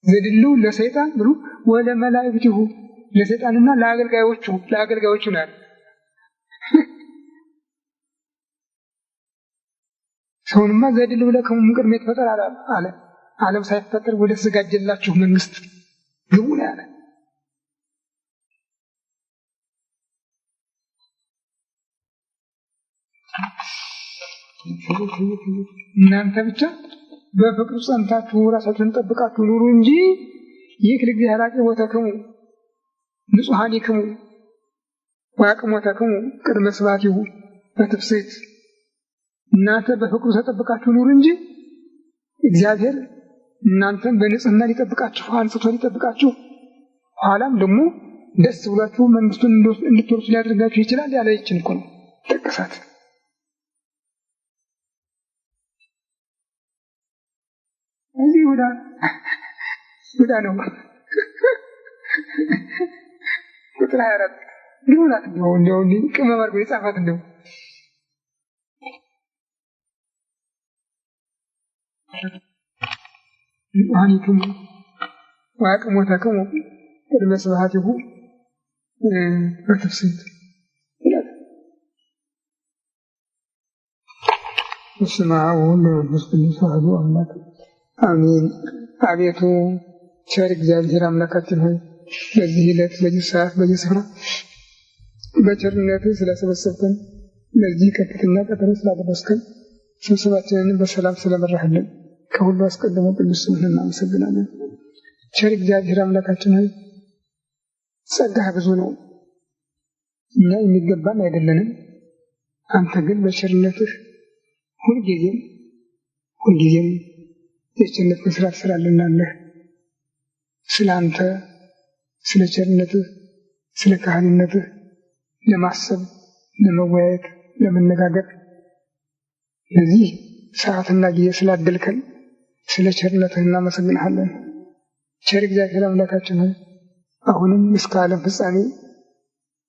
ዘድሉ ለሰይጣን ብሎ ወለ መላእክቲሁ ለሰይጣንና ለአገልጋዮቹ ነው። ሰውንማ ዘድሉ ለክሙ ቅድመ ይትፈጠር አለ። ዓለም ሳይፈጠር ወደ ተዘጋጀላችሁ መንግስት ግቡ ነው ያለ። እናንተ ብቻ በፍቅሩ ጸንታችሁ ራሳችሁን ጠብቃችሁ ኑሩ እንጂ ይህ ለእግዚአብሔር አቅርቦተክሙ ንጹሐኒክሙ ወአቅሞተክሙ ቅድመ ስብሐቲሁ በትፍስሕት እናንተ በፍቅሩ ተጠብቃችሁ ኑሩ እንጂ እግዚአብሔር እናንተን በንጽህና ሊጠብቃችሁ አንጽቶ ሊጠብቃችሁ ኋላም ደግሞ ደስ ብሏችሁ መንግስቱን እንድትወርሱ ሊያደርጋችሁ ይችላል። ያለችን እኮ ነው ጠቀሳት። እዚህ ወዳ ነው ቁጥር 24 ግሩናት እንደው ቅመም አድርጎ የጻፋት እንደው አንቱም ዋቅሞታከሙ ቅድመ ስብሐቲሁ በትፍስሕት በስመ አብ ወወልድ ወመንፈስ ቅዱስ አሐዱ አምላክ አሜን። አቤቱ ቸር እግዚአብሔር አምላካችን ሆይ በዚህ ዕለት በዚህ ሰዓት በዚህ ስፍራ በቸርነትህ ስለሰበሰብከን ለዚህ ከፍተኛ ቀጠሮ ስላደረስከን ስብሰባችንን በሰላም ስለመራህልን ከሁሉ አስቀድሞ ቅዱስ ስምህን እናመሰግናለን። ቸር እግዚአብሔር አምላካችን ሆይ ጸጋህ ብዙ ነው፣ እኛ የሚገባን አይደለንም። አንተ ግን በቸርነትህ ሁልጊዜም የቸርነት መስራት ስላለናለህ ስለ አንተ ስለ ቸርነትህ ስለ ካህንነትህ ለማሰብ ለመወያየት ለመነጋገር ለዚህ ሰዓትና ጊዜ ስላደልከን ስለ ቸርነትህ እናመሰግንሃለን። ቸር እግዚአብሔር አምላካችን ሆይ አሁንም እስከ ዓለም ፍጻሜ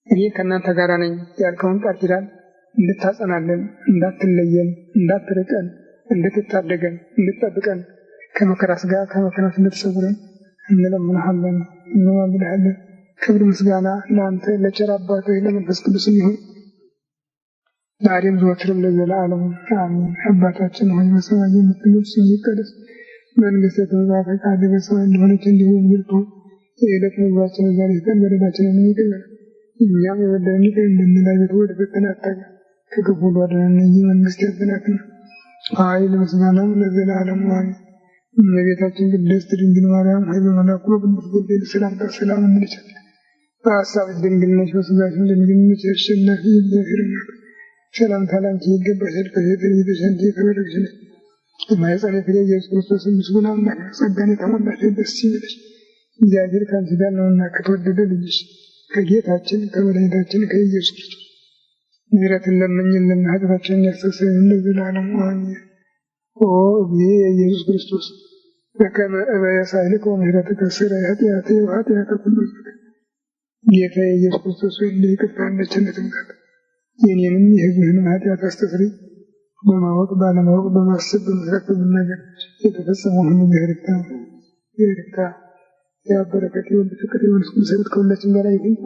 እኔ ከእናንተ ጋር ነኝ ያልከውን ቃል ኪዳን እንድታጸናለን፣ እንዳትለየን፣ እንዳትርቀን፣ እንድትታደገን፣ እንድትጠብቀን ከመከራ ሥጋ ከመከራ ነፍስ እንድትሰውረን እንለምንሃለን፣ እንማልድሃለን። ክብር ምስጋና ለአንተ ለቸር አባትህ ለመንፈስ ቅዱስ ይሁን ዛሬም ዘወትርም ለዘላለሙ አሜን። አባታችን ሆይ በሰማይ የምትኖር ስምህ ይቀደስ፣ መንግሥትህ ትምጣ፣ ፈቃድህ በሰማይ እንደሆነች እንዲሁ በምድር ትሁን። የዕለት ምግባችንን ዛሬ ስጠን፣ በደላችንን ይቅር በለን እኛም የበደሉንን ይቅር እንደምንል፣ አቤቱ ወደ ፈተና አታግባን ከክፉ ሁሉ አድነን እንጂ መንግሥት ያንተ ናትና ኃይል ምስጋናም ለዘላለሙ አሜን። እመቤታችን ቅድስት ድንግል ማርያም ሆይ በመልአኩ በቅዱስ ገብርኤል ሰላምታ ሰላም እንልሻለን። በሐሳብሽ ድንግል ነሽ፣ በሥጋሽም ድንግል ነሽ። አሸናፊ እግዚአብሔር እናት ሰላምታ ላንቺ ይገባሻል። ከሴቶች ተለይተሽ አንቺ የተባረክሽ ነሽ፣ የማኅፀንሽ ፍሬ ኢየሱስ ክርስቶስ ምስጉን አምላክ ጸጋን የተሞላሽ ደስ ይበልሽ፣ እግዚአብሔር ከአንቺ ጋር ነውና ከተወደደ ልጅሽ ከጌታችን ከመድኃኒታችን ከኢየሱስ ክርስቶስ ምሕረትን ለምኝልን ኃጢአታችንን ያስተሰርይልን ለዘላለሙ አሜን። ኦ እግዚእ ኢየሱስ ክርስቶስ በከመ እበየ ሳህልከ ወምሕረትከ ሥረይ ኃጢአተየ ወኃጢአተ ኩሉ ሕዝብ። ጌታዬ ኢየሱስ ክርስቶስ ሆይ እንደ ይቅርታህ እንደ ቸርነትህ ብዛት የእኔንም የሕዝብህንም ኃጢአት አስተስርይ። በማወቅ ባለማወቅ በማሰብ በመስራት በመናገር የተፈጸመውን ሁሉ ይቅርታ የበረከት የወልድ ፍቅር የመንፈስ ቅዱስ ኅብረት ከሁላችን ጋር ይሁን።